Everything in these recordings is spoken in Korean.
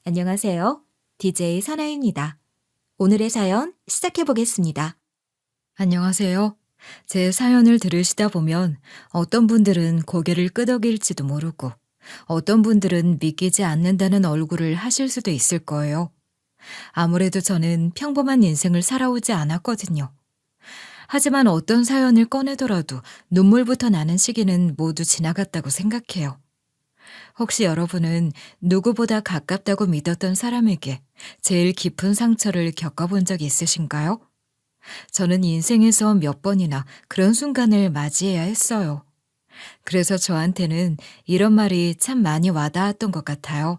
안녕하세요. DJ 선아입니다. 오늘의 사연 시작해 보겠습니다. 안녕하세요. 제 사연을 들으시다 보면 어떤 분들은 고개를 끄덕일지도 모르고 어떤 분들은 믿기지 않는다는 얼굴을 하실 수도 있을 거예요. 아무래도 저는 평범한 인생을 살아오지 않았거든요. 하지만 어떤 사연을 꺼내더라도 눈물부터 나는 시기는 모두 지나갔다고 생각해요. 혹시 여러분은 누구보다 가깝다고 믿었던 사람에게 제일 깊은 상처를 겪어본 적 있으신가요? 저는 인생에서 몇 번이나 그런 순간을 맞이해야 했어요. 그래서 저한테는 이런 말이 참 많이 와닿았던 것 같아요.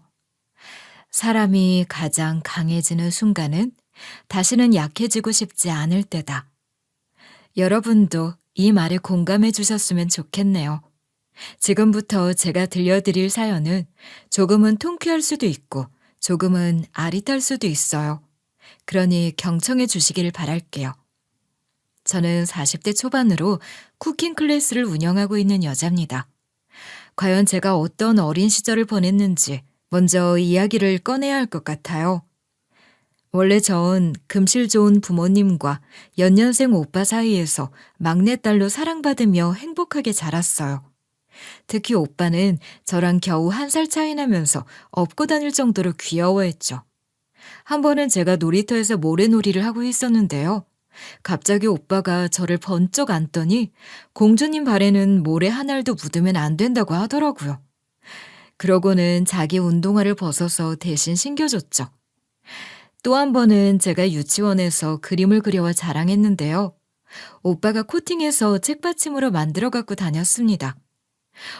사람이 가장 강해지는 순간은 다시는 약해지고 싶지 않을 때다. 여러분도 이 말에 공감해 주셨으면 좋겠네요. 지금부터 제가 들려드릴 사연은 조금은 통쾌할 수도 있고 조금은 아릿할 수도 있어요. 그러니 경청해 주시길 바랄게요. 저는 40대 초반으로 쿠킹 클래스를 운영하고 있는 여자입니다. 과연 제가 어떤 어린 시절을 보냈는지 먼저 이야기를 꺼내야 할 것 같아요. 원래 전 금실 좋은 부모님과 연년생 오빠 사이에서 막내딸로 사랑받으며 행복하게 자랐어요. 특히 오빠는 저랑 겨우 1살 차이 나면서 업고 다닐 정도로 귀여워했죠. 한 번은 제가 놀이터에서 모래놀이를 하고 있었는데요. 갑자기 오빠가 저를 번쩍 안더니 공주님 발에는 모래 한 알도 묻으면 안 된다고 하더라고요. 그러고는 자기 운동화를 벗어서 대신 신겨줬죠. 또 한 번은 제가 유치원에서 그림을 그려와 자랑했는데요. 오빠가 코팅해서 책받침으로 만들어 갖고 다녔습니다.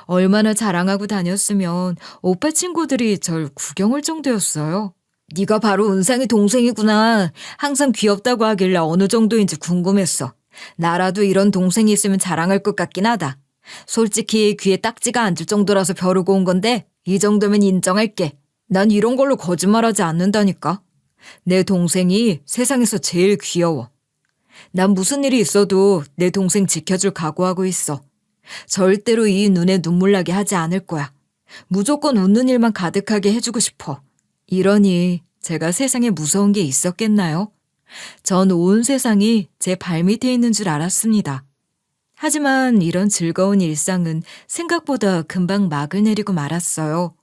얼마나 자랑하고 다녔으면 오빠 친구들이 절 구경할 정도였어요. 네가 바로 은상이 동생이구나. 항상 귀엽다고 하길래 어느 정도인지 궁금했어. 나라도 이런 동생이 있으면 자랑할 것 같긴 하다. 솔직히 귀에 딱지가 앉을 정도라서 벼르고 온 건데 이 정도면 인정할게. 난 이런 걸로 거짓말하지 않는다니까. 내 동생이 세상에서 제일 귀여워. 난 무슨 일이 있어도 내 동생 지켜줄 각오하고 있어. 절대로 이 눈에 눈물 나게 하지 않을 거야. 무조건 웃는 일만 가득하게 해주고 싶어. 이러니 제가 세상에 무서운 게 있었겠나요? 전 온 세상이 제 발밑에 있는 줄 알았습니다. 하지만 이런 즐거운 일상은 생각보다 금방 막을 내리고 말았어요.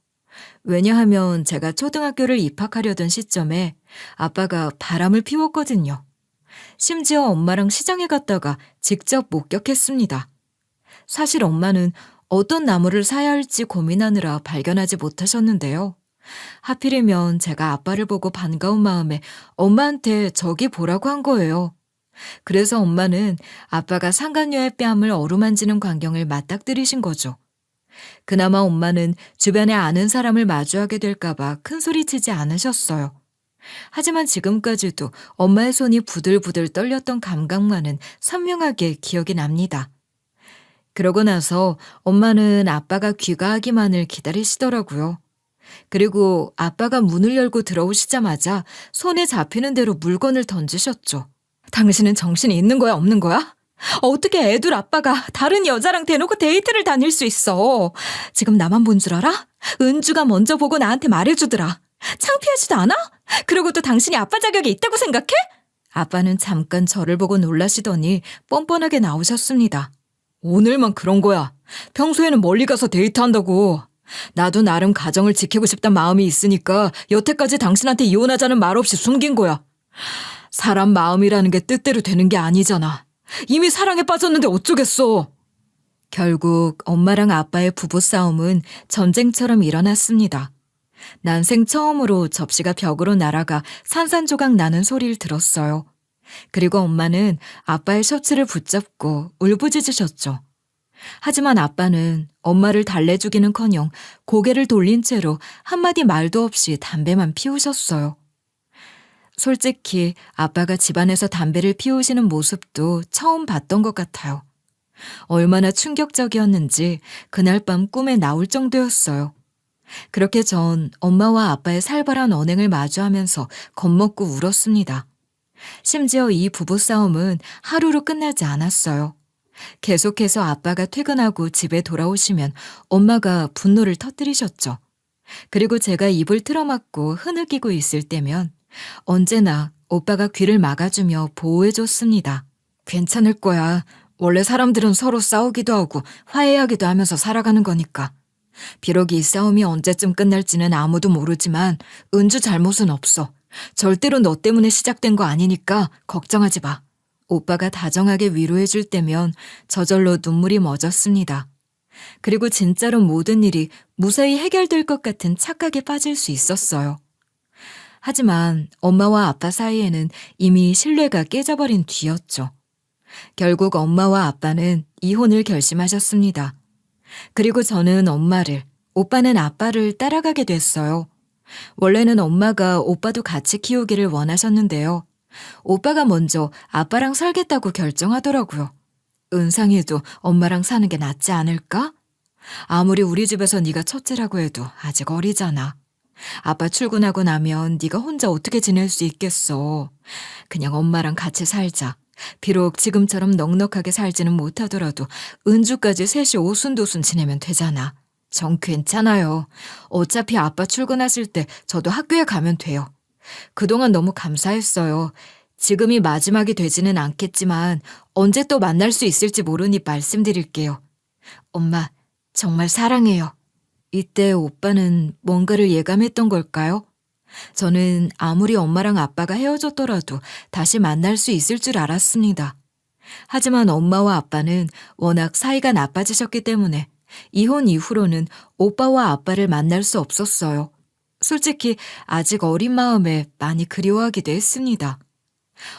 왜냐하면 제가 초등학교를 입학하려던 시점에 아빠가 바람을 피웠거든요. 심지어 엄마랑 시장에 갔다가 직접 목격했습니다. 사실 엄마는 어떤 나무를 사야 할지 고민하느라 발견하지 못하셨는데요. 하필이면 제가 아빠를 보고 반가운 마음에 엄마한테 저기 보라고 한 거예요. 그래서 엄마는 아빠가 상간녀의 뺨을 어루만지는 광경을 맞닥뜨리신 거죠. 그나마 엄마는 주변에 아는 사람을 마주하게 될까봐 큰 소리치지 않으셨어요. 하지만 지금까지도 엄마의 손이 부들부들 떨렸던 감각만은 선명하게 기억이 납니다. 그러고 나서 엄마는 아빠가 귀가하기만을 기다리시더라고요. 그리고 아빠가 문을 열고 들어오시자마자 손에 잡히는 대로 물건을 던지셨죠. 당신은 정신이 있는 거야, 없는 거야? 어떻게 애둘 아빠가 다른 여자랑 대놓고 데이트를 다닐 수 있어? 지금 나만 본 줄 알아? 은주가 먼저 보고 나한테 말해주더라. 창피하지도 않아? 그리고 또 당신이 아빠 자격이 있다고 생각해? 아빠는 잠깐 저를 보고 놀라시더니 뻔뻔하게 나오셨습니다. 오늘만 그런 거야. 평소에는 멀리 가서 데이트한다고. 나도 나름 가정을 지키고 싶단 마음이 있으니까 여태까지 당신한테 이혼하자는 말 없이 숨긴 거야. 사람 마음이라는 게 뜻대로 되는 게 아니잖아. 이미 사랑에 빠졌는데 어쩌겠어. 결국 엄마랑 아빠의 부부싸움은 전쟁처럼 일어났습니다. 난생 처음으로 접시가 벽으로 날아가 산산조각 나는 소리를 들었어요. 그리고 엄마는 아빠의 셔츠를 붙잡고 울부짖으셨죠. 하지만 아빠는 엄마를 달래주기는커녕 고개를 돌린 채로 한마디 말도 없이 담배만 피우셨어요. 솔직히 아빠가 집안에서 담배를 피우시는 모습도 처음 봤던 것 같아요. 얼마나 충격적이었는지 그날 밤 꿈에 나올 정도였어요. 그렇게 전 엄마와 아빠의 살벌한 언행을 마주하면서 겁먹고 울었습니다. 심지어 이 부부싸움은 하루로 끝나지 않았어요. 계속해서 아빠가 퇴근하고 집에 돌아오시면 엄마가 분노를 터뜨리셨죠. 그리고 제가 입을 틀어막고 흐느끼고 있을 때면 언제나 오빠가 귀를 막아주며 보호해줬습니다. 괜찮을 거야. 원래 사람들은 서로 싸우기도 하고 화해하기도 하면서 살아가는 거니까. 비록 이 싸움이 언제쯤 끝날지는 아무도 모르지만 은주 잘못은 없어. 절대로 너 때문에 시작된 거 아니니까 걱정하지 마. 오빠가 다정하게 위로해줄 때면 저절로 눈물이 멎었습니다. 그리고 진짜로 모든 일이 무사히 해결될 것 같은 착각에 빠질 수 있었어요. 하지만 엄마와 아빠 사이에는 이미 신뢰가 깨져버린 뒤였죠. 결국 엄마와 아빠는 이혼을 결심하셨습니다. 그리고 저는 엄마를, 오빠는 아빠를 따라가게 됐어요. 원래는 엄마가 오빠도 같이 키우기를 원하셨는데요. 오빠가 먼저 아빠랑 살겠다고 결정하더라고요. 은상이도 엄마랑 사는 게 낫지 않을까? 아무리 우리 집에서 네가 첫째라고 해도 아직 어리잖아. 아빠 출근하고 나면 네가 혼자 어떻게 지낼 수 있겠어. 그냥 엄마랑 같이 살자. 비록 지금처럼 넉넉하게 살지는 못하더라도 은주까지 셋이 오순도순 지내면 되잖아. 전 괜찮아요. 어차피 아빠 출근하실 때 저도 학교에 가면 돼요. 그동안 너무 감사했어요. 지금이 마지막이 되지는 않겠지만 언제 또 만날 수 있을지 모르니 말씀드릴게요. 엄마, 정말 사랑해요. 이때 오빠는 뭔가를 예감했던 걸까요? 저는 아무리 엄마랑 아빠가 헤어졌더라도 다시 만날 수 있을 줄 알았습니다. 하지만 엄마와 아빠는 워낙 사이가 나빠지셨기 때문에 이혼 이후로는 오빠와 아빠를 만날 수 없었어요. 솔직히 아직 어린 마음에 많이 그리워하기도 했습니다.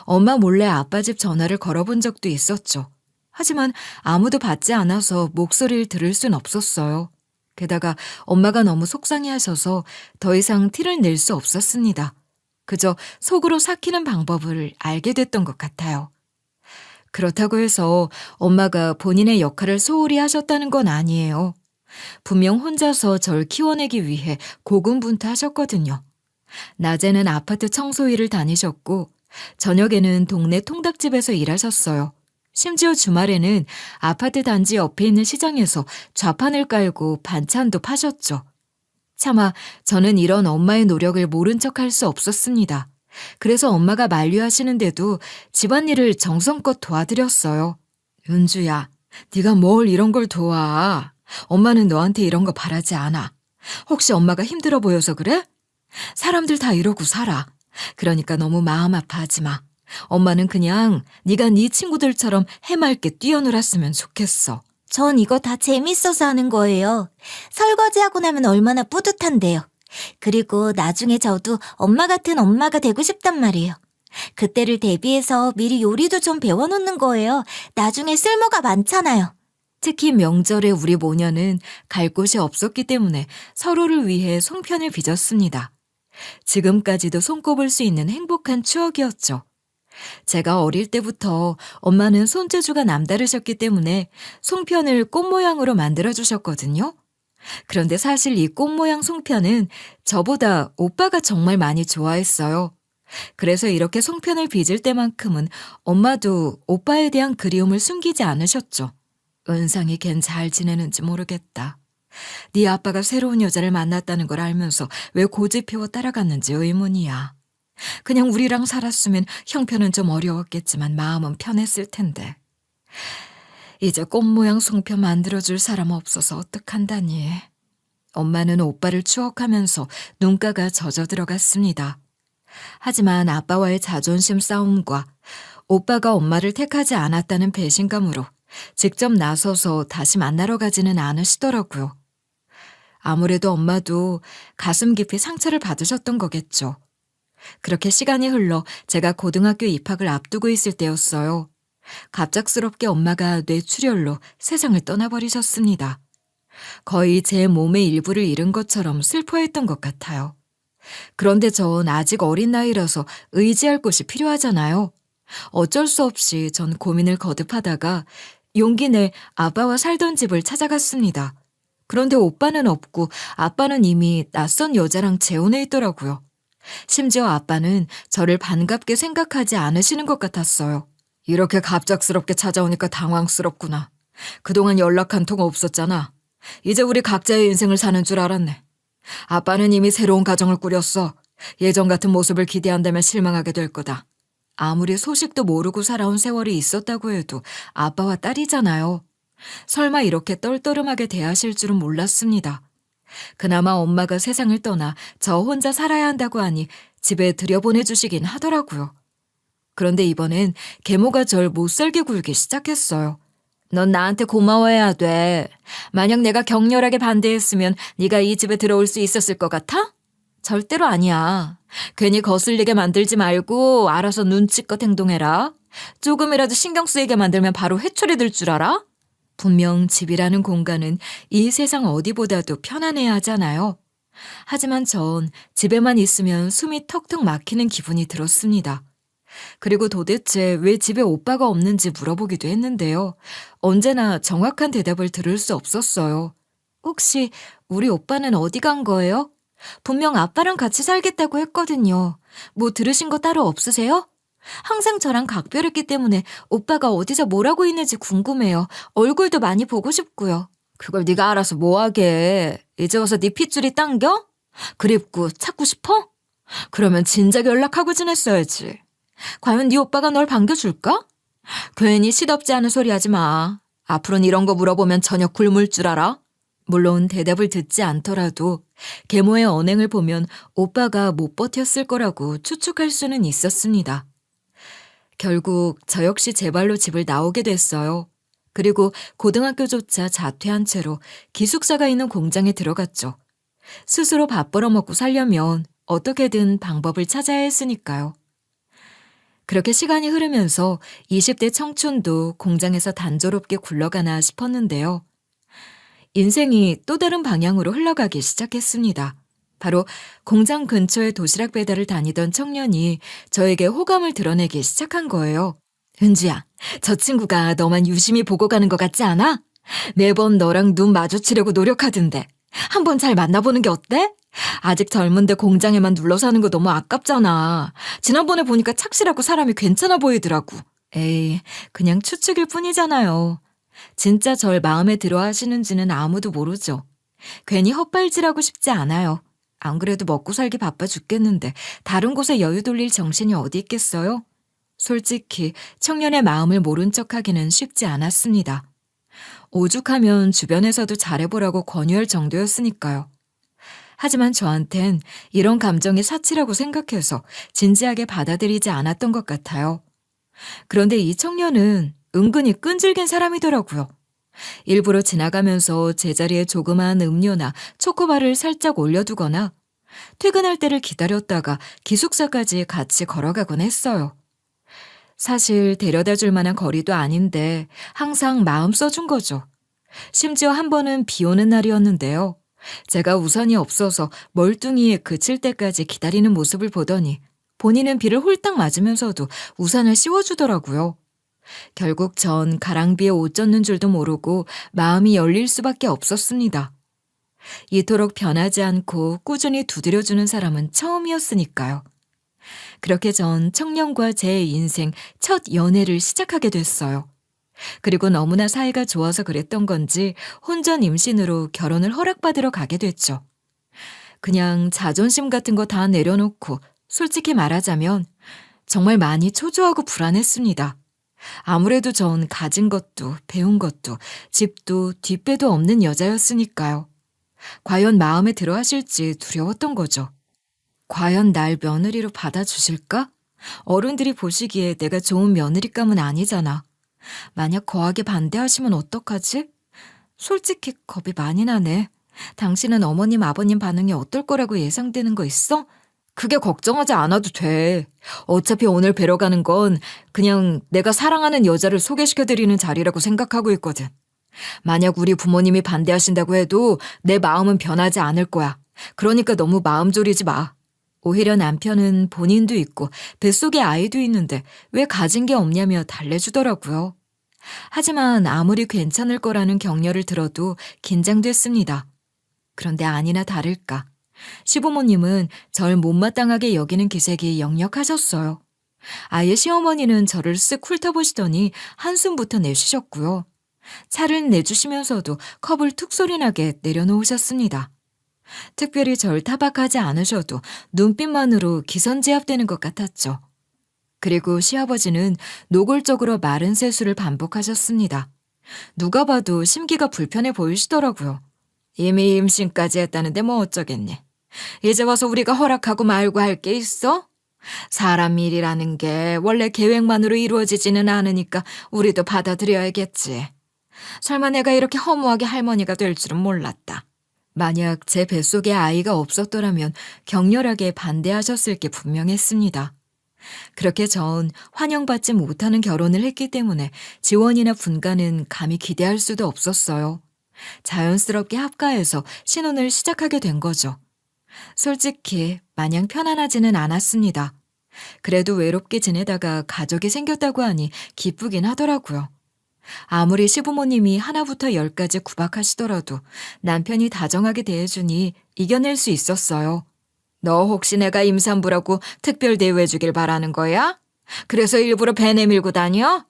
엄마 몰래 아빠 집 전화를 걸어본 적도 있었죠. 하지만 아무도 받지 않아서 목소리를 들을 순 없었어요. 게다가 엄마가 너무 속상해하셔서 더 이상 티를 낼 수 없었습니다. 그저 속으로 삭히는 방법을 알게 됐던 것 같아요. 그렇다고 해서 엄마가 본인의 역할을 소홀히 하셨다는 건 아니에요. 분명 혼자서 절 키워내기 위해 고군분투하셨거든요. 낮에는 아파트 청소 일을 다니셨고 저녁에는 동네 통닭집에서 일하셨어요. 심지어 주말에는 아파트 단지 옆에 있는 시장에서 좌판을 깔고 반찬도 파셨죠. 차마 저는 이런 엄마의 노력을 모른 척할 수 없었습니다. 그래서 엄마가 만류하시는데도 집안일을 정성껏 도와드렸어요. 은주야, 네가 뭘 이런 걸 도와. 엄마는 너한테 이런 거 바라지 않아. 혹시 엄마가 힘들어 보여서 그래? 사람들 다 이러고 살아. 그러니까 너무 마음 아파하지 마. 엄마는 그냥 네가 네 친구들처럼 해맑게 뛰어놀았으면 좋겠어. 전 이거 다 재밌어서 하는 거예요. 설거지하고 나면 얼마나 뿌듯한데요. 그리고 나중에 저도 엄마 같은 엄마가 되고 싶단 말이에요. 그때를 대비해서 미리 요리도 좀 배워놓는 거예요. 나중에 쓸모가 많잖아요. 특히 명절에 우리 모녀는 갈 곳이 없었기 때문에 서로를 위해 송편을 빚었습니다. 지금까지도 손꼽을 수 있는 행복한 추억이었죠. 제가 어릴 때부터 엄마는 손재주가 남다르셨기 때문에 송편을 꽃 모양으로 만들어주셨거든요. 그런데 사실 이 꽃 모양 송편은 저보다 오빠가 정말 많이 좋아했어요. 그래서 이렇게 송편을 빚을 때만큼은 엄마도 오빠에 대한 그리움을 숨기지 않으셨죠. 은상이 걘 잘 지내는지 모르겠다. 네 아빠가 새로운 여자를 만났다는 걸 알면서 왜 고집피워 따라갔는지 의문이야. 그냥 우리랑 살았으면 형편은 좀 어려웠겠지만 마음은 편했을 텐데. 이제 꽃 모양 송편 만들어줄 사람 없어서 어떡한다니. 엄마는 오빠를 추억하면서 눈가가 젖어 들어갔습니다. 하지만 아빠와의 자존심 싸움과 오빠가 엄마를 택하지 않았다는 배신감으로 직접 나서서 다시 만나러 가지는 않으시더라고요. 아무래도 엄마도 가슴 깊이 상처를 받으셨던 거겠죠. 그렇게 시간이 흘러 제가 고등학교 입학을 앞두고 있을 때였어요. 갑작스럽게 엄마가 뇌출혈로 세상을 떠나버리셨습니다. 거의 제 몸의 일부를 잃은 것처럼 슬퍼했던 것 같아요. 그런데 전 아직 어린 나이라서 의지할 곳이 필요하잖아요. 어쩔 수 없이 전 고민을 거듭하다가 용기 내 아빠와 살던 집을 찾아갔습니다. 그런데 오빠는 없고 아빠는 이미 낯선 여자랑 재혼해 있더라고요. 심지어 아빠는 저를 반갑게 생각하지 않으시는 것 같았어요. 이렇게 갑작스럽게 찾아오니까 당황스럽구나. 그동안 연락 한 통 없었잖아. 이제 우리 각자의 인생을 사는 줄 알았네. 아빠는 이미 새로운 가정을 꾸렸어. 예전 같은 모습을 기대한다면 실망하게 될 거다. 아무리 소식도 모르고 살아온 세월이 있었다고 해도 아빠와 딸이잖아요. 설마 이렇게 떨떠름하게 대하실 줄은 몰랐습니다. 그나마 엄마가 세상을 떠나 저 혼자 살아야 한다고 하니 집에 들여보내주시긴 하더라고요. 그런데 이번엔 계모가 절 못살게 굴기 시작했어요. 넌 나한테 고마워해야 돼. 만약 내가 격렬하게 반대했으면 네가 이 집에 들어올 수 있었을 것 같아? 절대로 아니야. 괜히 거슬리게 만들지 말고 알아서 눈치껏 행동해라. 조금이라도 신경 쓰이게 만들면 바로 회초리 들 줄 알아? 분명 집이라는 공간은 이 세상 어디보다도 편안해야 하잖아요. 하지만 전 집에만 있으면 숨이 턱턱 막히는 기분이 들었습니다. 그리고 도대체 왜 집에 오빠가 없는지 물어보기도 했는데요. 언제나 정확한 대답을 들을 수 없었어요. 혹시 우리 오빠는 어디 간 거예요? 분명 아빠랑 같이 살겠다고 했거든요. 뭐 들으신 거 따로 없으세요? 항상 저랑 각별했기 때문에 오빠가 어디서 뭘 하고 있는지 궁금해요. 얼굴도 많이 보고 싶고요. 그걸 네가 알아서 뭐하게. 이제 와서 네 핏줄이 당겨? 그립고 찾고 싶어? 그러면 진작 연락하고 지냈어야지. 과연 네 오빠가 널 반겨줄까? 괜히 시덥지 않은 소리 하지 마. 앞으로는 이런 거 물어보면 저녁 굶을 줄 알아? 물론 대답을 듣지 않더라도 계모의 언행을 보면 오빠가 못 버텼을 거라고 추측할 수는 있었습니다. 결국 저 역시 제 발로 집을 나오게 됐어요. 그리고 고등학교조차 자퇴한 채로 기숙사가 있는 공장에 들어갔죠. 스스로 밥 벌어먹고 살려면 어떻게든 방법을 찾아야 했으니까요. 그렇게 시간이 흐르면서 20대 청춘도 공장에서 단조롭게 굴러가나 싶었는데요. 인생이 또 다른 방향으로 흘러가기 시작했습니다. 바로 공장 근처에 도시락 배달을 다니던 청년이 저에게 호감을 드러내기 시작한 거예요. 은주야, 저 친구가 너만 유심히 보고 가는 것 같지 않아? 매번 너랑 눈 마주치려고 노력하던데. 한번 잘 만나보는 게 어때? 아직 젊은데 공장에만 눌러 사는 거 너무 아깝잖아. 지난번에 보니까 착실하고 사람이 괜찮아 보이더라고. 에이, 그냥 추측일 뿐이잖아요. 진짜 절 마음에 들어 하시는지는 아무도 모르죠. 괜히 헛발질하고 싶지 않아요. 안 그래도 먹고 살기 바빠 죽겠는데 다른 곳에 여유 돌릴 정신이 어디 있겠어요? 솔직히 청년의 마음을 모른 척하기는 쉽지 않았습니다. 오죽하면 주변에서도 잘해보라고 권유할 정도였으니까요. 하지만 저한텐 이런 감정이 사치라고 생각해서 진지하게 받아들이지 않았던 것 같아요. 그런데 이 청년은 은근히 끈질긴 사람이더라고요. 일부러 지나가면서 제자리에 조그마한 음료나 초코바를 살짝 올려두거나 퇴근할 때를 기다렸다가 기숙사까지 같이 걸어가곤 했어요. 사실 데려다 줄 만한 거리도 아닌데 항상 마음 써준 거죠. 심지어 한 번은 비 오는 날이었는데요. 제가 우산이 없어서 멀뚱히 그칠 때까지 기다리는 모습을 보더니 본인은 비를 홀딱 맞으면서도 우산을 씌워주더라고요. 결국 전 가랑비에 옷 젖는 줄도 모르고 마음이 열릴 수밖에 없었습니다. 이토록 변하지 않고 꾸준히 두드려주는 사람은 처음이었으니까요. 그렇게 전 청년과 제 인생 첫 연애를 시작하게 됐어요. 그리고 너무나 사이가 좋아서 그랬던 건지 혼전 임신으로 결혼을 허락받으러 가게 됐죠. 그냥 자존심 같은 거 다 내려놓고 솔직히 말하자면 정말 많이 초조하고 불안했습니다. 아무래도 전 가진 것도 배운 것도 집도 뒷배도 없는 여자였으니까요. 과연 마음에 들어 하실지 두려웠던 거죠. 과연 날 며느리로 받아주실까? 어른들이 보시기에 내가 좋은 며느리감은 아니잖아. 만약 거하게 반대하시면 어떡하지? 솔직히 겁이 많이 나네. 당신은 어머님, 아버님 반응이 어떨 거라고 예상되는 거 있어? 그게 걱정하지 않아도 돼. 어차피 오늘 뵈러 가는 건 그냥 내가 사랑하는 여자를 소개시켜드리는 자리라고 생각하고 있거든. 만약 우리 부모님이 반대하신다고 해도 내 마음은 변하지 않을 거야. 그러니까 너무 마음 졸이지 마. 오히려 남편은 본인도 있고 뱃속에 아이도 있는데 왜 가진 게 없냐며 달래주더라고요. 하지만 아무리 괜찮을 거라는 격려를 들어도 긴장됐습니다. 그런데 아니나 다를까. 시부모님은 절 못마땅하게 여기는 기색이 역력하셨어요. 아예 시어머니는 저를 쓱 훑어보시더니 한숨부터 내쉬셨고요. 차를 내주시면서도 컵을 툭 소리나게 내려놓으셨습니다. 특별히 절 타박하지 않으셔도 눈빛만으로 기선제압되는 것 같았죠. 그리고 시아버지는 노골적으로 마른 세수를 반복하셨습니다. 누가 봐도 심기가 불편해 보이시더라고요. 이미 임신까지 했다는데 뭐 어쩌겠니. 이제 와서 우리가 허락하고 말고 할 게 있어? 사람 일이라는 게 원래 계획만으로 이루어지지는 않으니까 우리도 받아들여야겠지. 설마 내가 이렇게 허무하게 할머니가 될 줄은 몰랐다. 만약 제 뱃속에 아이가 없었더라면 격렬하게 반대하셨을 게 분명했습니다. 그렇게 전 환영받지 못하는 결혼을 했기 때문에 지원이나 분가는 감히 기대할 수도 없었어요. 자연스럽게 합가해서 신혼을 시작하게 된 거죠. 솔직히 마냥 편안하지는 않았습니다. 그래도 외롭게 지내다가 가족이 생겼다고 하니 기쁘긴 하더라고요. 아무리 시부모님이 하나부터 열까지 구박하시더라도 남편이 다정하게 대해주니 이겨낼 수 있었어요. 너 혹시 내가 임산부라고 특별 대우해 주길 바라는 거야? 그래서 일부러 배 내밀고 다녀?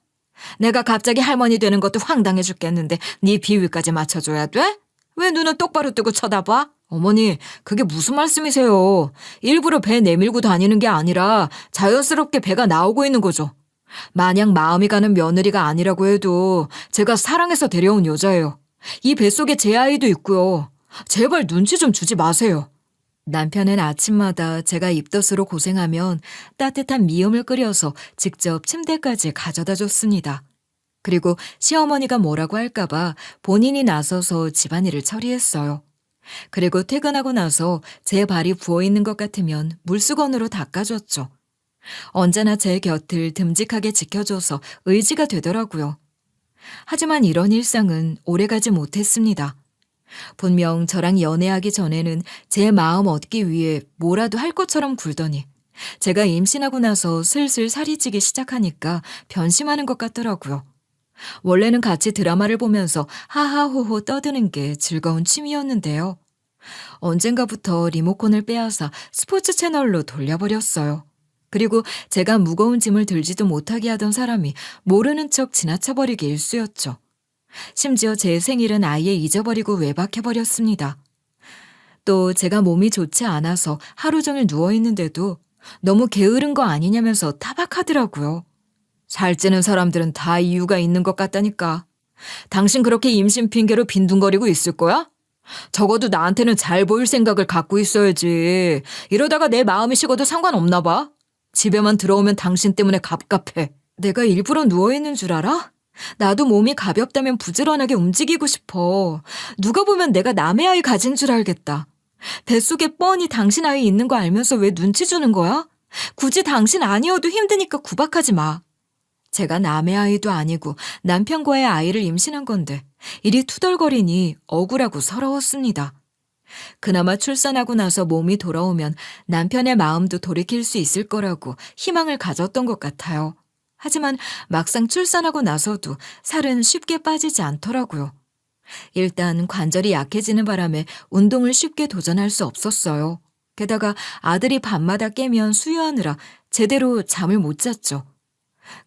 내가 갑자기 할머니 되는 것도 황당해 죽겠는데 네 비위까지 맞춰줘야 돼? 왜 눈은 똑바로 뜨고 쳐다봐? 어머니, 그게 무슨 말씀이세요? 일부러 배 내밀고 다니는 게 아니라 자연스럽게 배가 나오고 있는 거죠. 마냥 마음이 가는 며느리가 아니라고 해도 제가 사랑해서 데려온 여자예요. 이 뱃속에 제 아이도 있고요. 제발 눈치 좀 주지 마세요. 남편은 아침마다 제가 입덧으로 고생하면 따뜻한 미음을 끓여서 직접 침대까지 가져다 줬습니다. 그리고 시어머니가 뭐라고 할까봐 본인이 나서서 집안일을 처리했어요. 그리고 퇴근하고 나서 제 발이 부어있는 것 같으면 물수건으로 닦아줬죠. 언제나 제 곁을 듬직하게 지켜줘서 의지가 되더라고요. 하지만 이런 일상은 오래가지 못했습니다. 분명 저랑 연애하기 전에는 제 마음 얻기 위해 뭐라도 할 것처럼 굴더니 제가 임신하고 나서 슬슬 살이 찌기 시작하니까 변심하는 것 같더라고요. 원래는 같이 드라마를 보면서 하하호호 떠드는 게 즐거운 취미였는데요. 언젠가부터 리모컨을 빼앗아 스포츠 채널로 돌려버렸어요. 그리고 제가 무거운 짐을 들지도 못하게 하던 사람이 모르는 척 지나쳐버리기 일쑤였죠. 심지어 제 생일은 아예 잊어버리고 외박해버렸습니다. 또 제가 몸이 좋지 않아서 하루 종일 누워있는데도 너무 게으른 거 아니냐면서 타박하더라고요. 살찌는 사람들은 다 이유가 있는 것 같다니까. 당신 그렇게 임신 핑계로 빈둥거리고 있을 거야? 적어도 나한테는 잘 보일 생각을 갖고 있어야지. 이러다가 내 마음이 식어도 상관없나 봐. 집에만 들어오면 당신 때문에 갑갑해. 내가 일부러 누워있는 줄 알아? 나도 몸이 가볍다면 부지런하게 움직이고 싶어. 누가 보면 내가 남의 아이 가진 줄 알겠다. 뱃속에 뻔히 당신 아이 있는 거 알면서 왜 눈치 주는 거야? 굳이 당신 아니어도 힘드니까 구박하지 마. 제가 남의 아이도 아니고 남편과의 아이를 임신한 건데 이리 투덜거리니 억울하고 서러웠습니다. 그나마 출산하고 나서 몸이 돌아오면 남편의 마음도 돌이킬 수 있을 거라고 희망을 가졌던 것 같아요. 하지만 막상 출산하고 나서도 살은 쉽게 빠지지 않더라고요. 일단 관절이 약해지는 바람에 운동을 쉽게 도전할 수 없었어요. 게다가 아들이 밤마다 깨면 수유하느라 제대로 잠을 못 잤죠.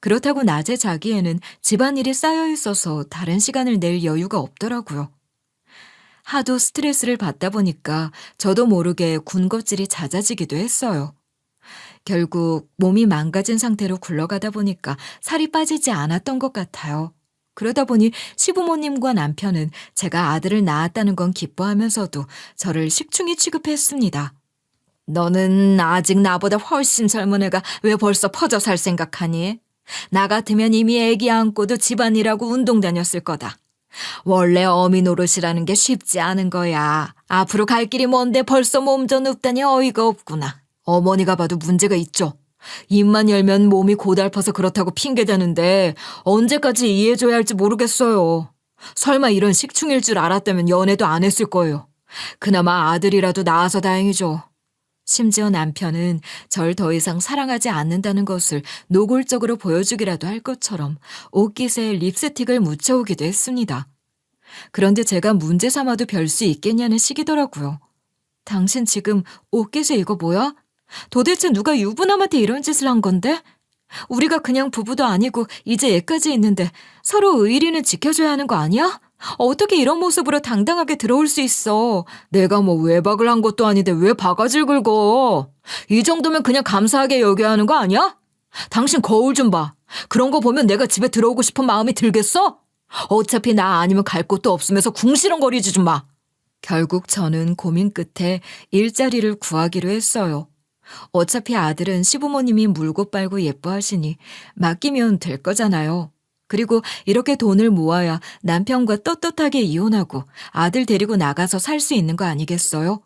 그렇다고 낮에 자기에는 집안일이 쌓여 있어서 다른 시간을 낼 여유가 없더라고요. 하도 스트레스를 받다 보니까 저도 모르게 군것질이 잦아지기도 했어요. 결국 몸이 망가진 상태로 굴러가다 보니까 살이 빠지지 않았던 것 같아요. 그러다 보니 시부모님과 남편은 제가 아들을 낳았다는 건 기뻐하면서도 저를 식충이 취급했습니다. 너는 아직 나보다 훨씬 젊은 애가 왜 벌써 퍼져 살 생각하니? 나 같으면 이미 애기 안고도 집안일하고 운동 다녔을 거다. 원래 어미 노릇이라는 게 쉽지 않은 거야. 앞으로 갈 길이 먼데 벌써 몸져 눕다니 어이가 없구나. 어머니가 봐도 문제가 있죠. 입만 열면 몸이 고달파서 그렇다고 핑계대는데 언제까지 이해해줘야 할지 모르겠어요. 설마 이런 식충일 줄 알았다면 연애도 안 했을 거예요. 그나마 아들이라도 낳아서 다행이죠. 심지어 남편은 절 더 이상 사랑하지 않는다는 것을 노골적으로 보여주기라도 할 것처럼 옷깃에 립스틱을 묻혀오기도 했습니다. 그런데 제가 문제 삼아도 별 수 있겠냐는 식이더라고요. 당신 지금 옷깃에 이거 뭐야? 도대체 누가 유부남한테 이런 짓을 한 건데? 우리가 그냥 부부도 아니고 이제 애까지 있는데 서로 의리는 지켜줘야 하는 거 아니야? 어떻게 이런 모습으로 당당하게 들어올 수 있어? 내가 뭐 외박을 한 것도 아닌데 왜 바가지를 긁어? 이 정도면 그냥 감사하게 여겨야 하는 거 아니야? 당신 거울 좀 봐. 그런 거 보면 내가 집에 들어오고 싶은 마음이 들겠어? 어차피 나 아니면 갈 곳도 없으면서 궁시렁거리지 좀 마. 결국 저는 고민 끝에 일자리를 구하기로 했어요. 어차피 아들은 시부모님이 물고 빨고 예뻐하시니 맡기면 될 거잖아요. 그리고 이렇게 돈을 모아야 남편과 떳떳하게 이혼하고 아들 데리고 나가서 살 수 있는 거 아니겠어요?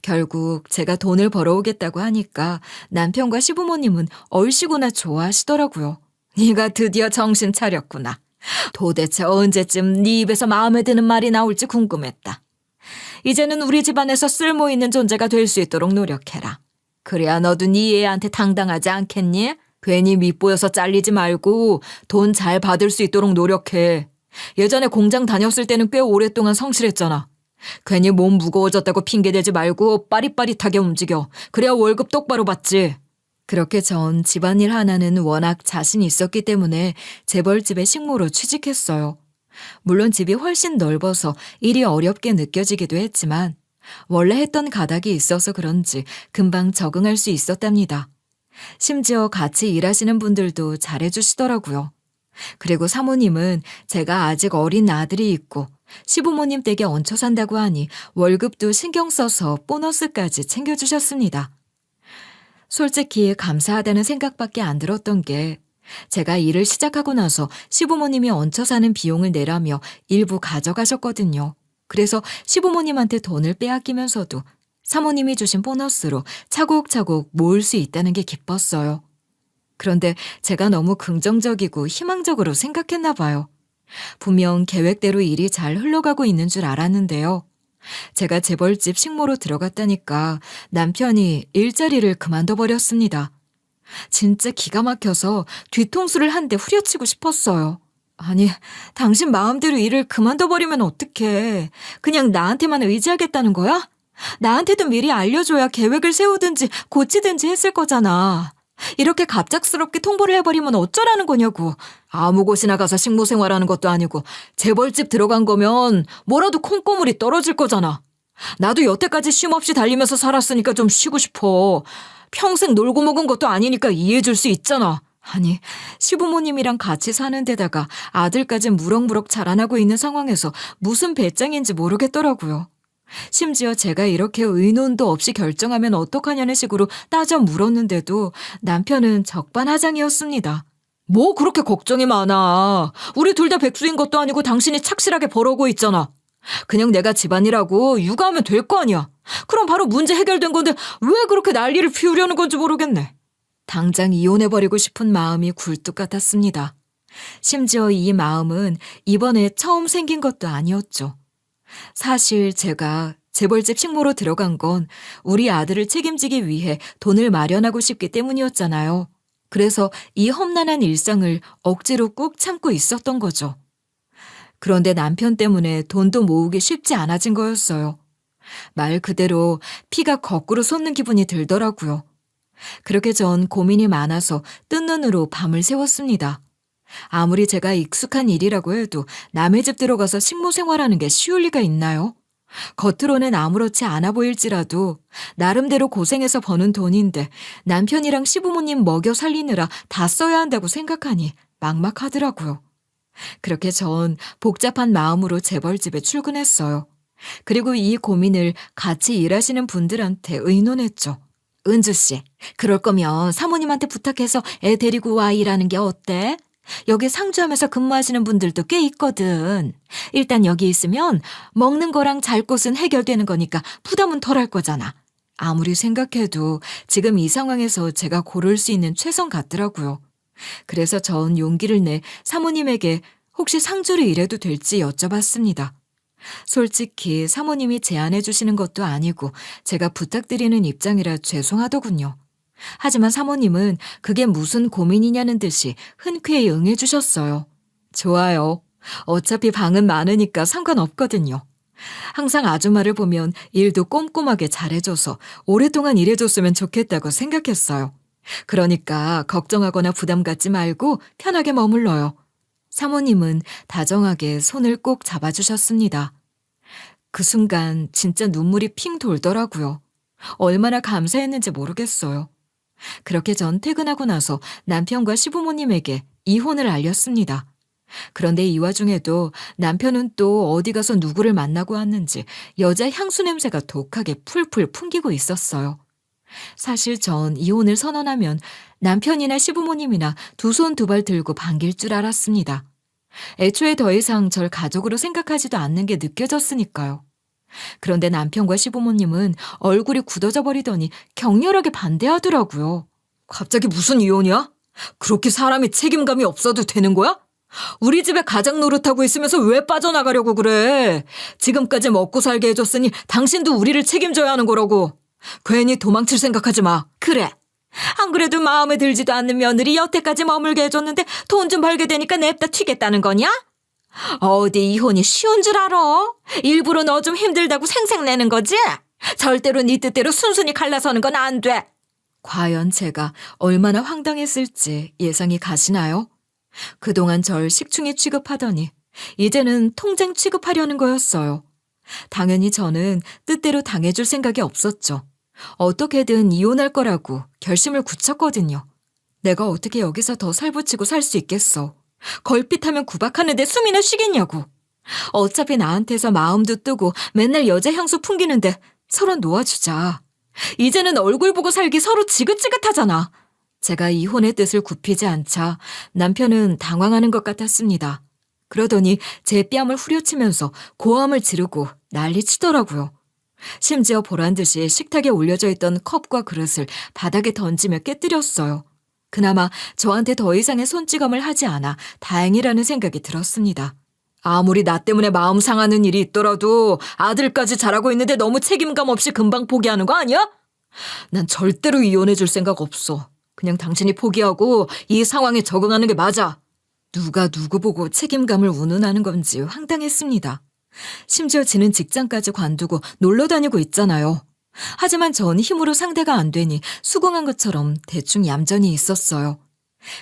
결국 제가 돈을 벌어오겠다고 하니까 남편과 시부모님은 얼씨구나 좋아하시더라고요. 네가 드디어 정신 차렸구나. 도대체 언제쯤 네 입에서 마음에 드는 말이 나올지 궁금했다. 이제는 우리 집안에서 쓸모 있는 존재가 될 수 있도록 노력해라. 그래야 너도 네 애한테 당당하지 않겠니? 괜히 밉보여서 잘리지 말고 돈 잘 받을 수 있도록 노력해. 예전에 공장 다녔을 때는 꽤 오랫동안 성실했잖아. 괜히 몸 무거워졌다고 핑계대지 말고 빠릿빠릿하게 움직여. 그래야 월급 똑바로 받지. 그렇게 전 집안일 하나는 워낙 자신이 있었기 때문에 재벌집에 식모로 취직했어요. 물론 집이 훨씬 넓어서 일이 어렵게 느껴지기도 했지만 원래 했던 가닥이 있어서 그런지 금방 적응할 수 있었답니다. 심지어 같이 일하시는 분들도 잘해주시더라고요. 그리고 사모님은 제가 아직 어린 아들이 있고 시부모님 댁에 얹혀 산다고 하니 월급도 신경 써서 보너스까지 챙겨주셨습니다. 솔직히 감사하다는 생각밖에 안 들었던 게 제가 일을 시작하고 나서 시부모님이 얹혀 사는 비용을 내라며 일부 가져가셨거든요. 그래서 시부모님한테 돈을 빼앗기면서도 사모님이 주신 보너스로 차곡차곡 모을 수 있다는 게 기뻤어요. 그런데 제가 너무 긍정적이고 희망적으로 생각했나 봐요. 분명 계획대로 일이 잘 흘러가고 있는 줄 알았는데요. 제가 재벌집 식모로 들어갔다니까 남편이 일자리를 그만둬 버렸습니다. 진짜 기가 막혀서 뒤통수를 한 대 후려치고 싶었어요. 아니, 당신 마음대로 일을 그만둬 버리면 어떡해. 그냥 나한테만 의지하겠다는 거야? 나한테도 미리 알려줘야 계획을 세우든지 고치든지 했을 거잖아. 이렇게 갑작스럽게 통보를 해버리면 어쩌라는 거냐고. 아무 곳이나 가서 식모 생활하는 것도 아니고 재벌집 들어간 거면 뭐라도 콩고물이 떨어질 거잖아. 나도 여태까지 쉼 없이 달리면서 살았으니까 좀 쉬고 싶어. 평생 놀고 먹은 것도 아니니까 이해해줄 수 있잖아. 아니, 시부모님이랑 같이 사는 데다가 아들까지 무럭무럭 자라나고 있는 상황에서 무슨 배짱인지 모르겠더라고요. 심지어 제가 이렇게 의논도 없이 결정하면 어떡하냐는 식으로 따져 물었는데도 남편은 적반하장이었습니다. 뭐 그렇게 걱정이 많아. 우리 둘 다 백수인 것도 아니고 당신이 착실하게 벌어오고 있잖아. 그냥 내가 집안이라고 육아하면 될 거 아니야. 그럼 바로 문제 해결된 건데 왜 그렇게 난리를 피우려는 건지 모르겠네. 당장 이혼해버리고 싶은 마음이 굴뚝 같았습니다. 심지어 이 마음은 이번에 처음 생긴 것도 아니었죠. 사실 제가 재벌집 식모로 들어간 건 우리 아들을 책임지기 위해 돈을 마련하고 싶기 때문이었잖아요. 그래서 이 험난한 일상을 억지로 꾹 참고 있었던 거죠. 그런데 남편 때문에 돈도 모으기 쉽지 않아진 거였어요. 말 그대로 피가 거꾸로 솟는 기분이 들더라고요. 그렇게 전 고민이 많아서 뜬 눈으로 밤을 새웠습니다. 아무리 제가 익숙한 일이라고 해도 남의 집 들어가서 식모 생활하는 게 쉬울 리가 있나요? 겉으로는 아무렇지 않아 보일지라도 나름대로 고생해서 버는 돈인데 남편이랑 시부모님 먹여 살리느라 다 써야 한다고 생각하니 막막하더라고요. 그렇게 전 복잡한 마음으로 재벌집에 출근했어요. 그리고 이 고민을 같이 일하시는 분들한테 의논했죠. 은주 씨, 그럴 거면 사모님한테 부탁해서 애 데리고 와 일하는 게 어때? 여기 상주하면서 근무하시는 분들도 꽤 있거든. 일단 여기 있으면 먹는 거랑 잘 곳은 해결되는 거니까 부담은 덜할 거잖아. 아무리 생각해도 지금 이 상황에서 제가 고를 수 있는 최선 같더라고요. 그래서 전 용기를 내 사모님에게 혹시 상주를 일해도 될지 여쭤봤습니다. 솔직히 사모님이 제안해 주시는 것도 아니고 제가 부탁드리는 입장이라 죄송하더군요. 하지만 사모님은 그게 무슨 고민이냐는 듯이 흔쾌히 응해 주셨어요. 좋아요. 어차피 방은 많으니까 상관없거든요. 항상 아줌마를 보면 일도 꼼꼼하게 잘해줘서 오랫동안 일해줬으면 좋겠다고 생각했어요. 그러니까 걱정하거나 부담 갖지 말고 편하게 머물러요. 사모님은 다정하게 손을 꼭 잡아주셨습니다. 그 순간 진짜 눈물이 핑 돌더라고요. 얼마나 감사했는지 모르겠어요. 그렇게 전 퇴근하고 나서 남편과 시부모님에게 이혼을 알렸습니다. 그런데 이 와중에도 남편은 또 어디 가서 누구를 만나고 왔는지 여자 향수 냄새가 독하게 풀풀 풍기고 있었어요. 사실 전 이혼을 선언하면 남편이나 시부모님이나 두 손 두 발 들고 반길 줄 알았습니다. 애초에 더 이상 절 가족으로 생각하지도 않는 게 느껴졌으니까요. 그런데 남편과 시부모님은 얼굴이 굳어져 버리더니 격렬하게 반대하더라고요. 갑자기 무슨 이혼이야? 그렇게 사람이 책임감이 없어도 되는 거야? 우리 집에 가장 노릇하고 있으면서 왜 빠져나가려고 그래? 지금까지 먹고 살게 해줬으니 당신도 우리를 책임져야 하는 거라고. 괜히 도망칠 생각하지 마. 그래. 안 그래도 마음에 들지도 않는 며느리 여태까지 머물게 해줬는데 돈 좀 벌게 되니까 냅다 튀겠다는 거냐? 어디 이혼이 쉬운 줄 알아? 일부러 너 좀 힘들다고 생색내는 거지? 절대로 네 뜻대로 순순히 갈라서는 건 안 돼. 과연 제가 얼마나 황당했을지 예상이 가시나요? 그동안 절 식충이 취급하더니 이제는 통장 취급하려는 거였어요. 당연히 저는 뜻대로 당해줄 생각이 없었죠. 어떻게든 이혼할 거라고 결심을 굳혔거든요. 내가 어떻게 여기서 더 살붙이고 살 수 있겠어. 걸핏하면 구박하는데 숨이나 쉬겠냐고. 어차피 나한테서 마음도 뜨고 맨날 여자 향수 풍기는데 서로 놓아주자. 이제는 얼굴 보고 살기 서로 지긋지긋하잖아. 제가 이혼의 뜻을 굽히지 않자 남편은 당황하는 것 같았습니다. 그러더니 제 뺨을 후려치면서 고함을 지르고 난리치더라고요. 심지어 보란듯이 식탁에 올려져 있던 컵과 그릇을 바닥에 던지며 깨뜨렸어요. 그나마 저한테 더 이상의 손찌검을 하지 않아 다행이라는 생각이 들었습니다. 아무리 나 때문에 마음 상하는 일이 있더라도 아들까지 자라고 있는데 너무 책임감 없이 금방 포기하는 거 아니야? 난 절대로 이혼해줄 생각 없어. 그냥 당신이 포기하고 이 상황에 적응하는 게 맞아. 누가 누구 보고 책임감을 운운하는 건지 황당했습니다. 심지어 지는 직장까지 관두고 놀러 다니고 있잖아요. 하지만 전 힘으로 상대가 안 되니 수긍한 것처럼 대충 얌전히 있었어요.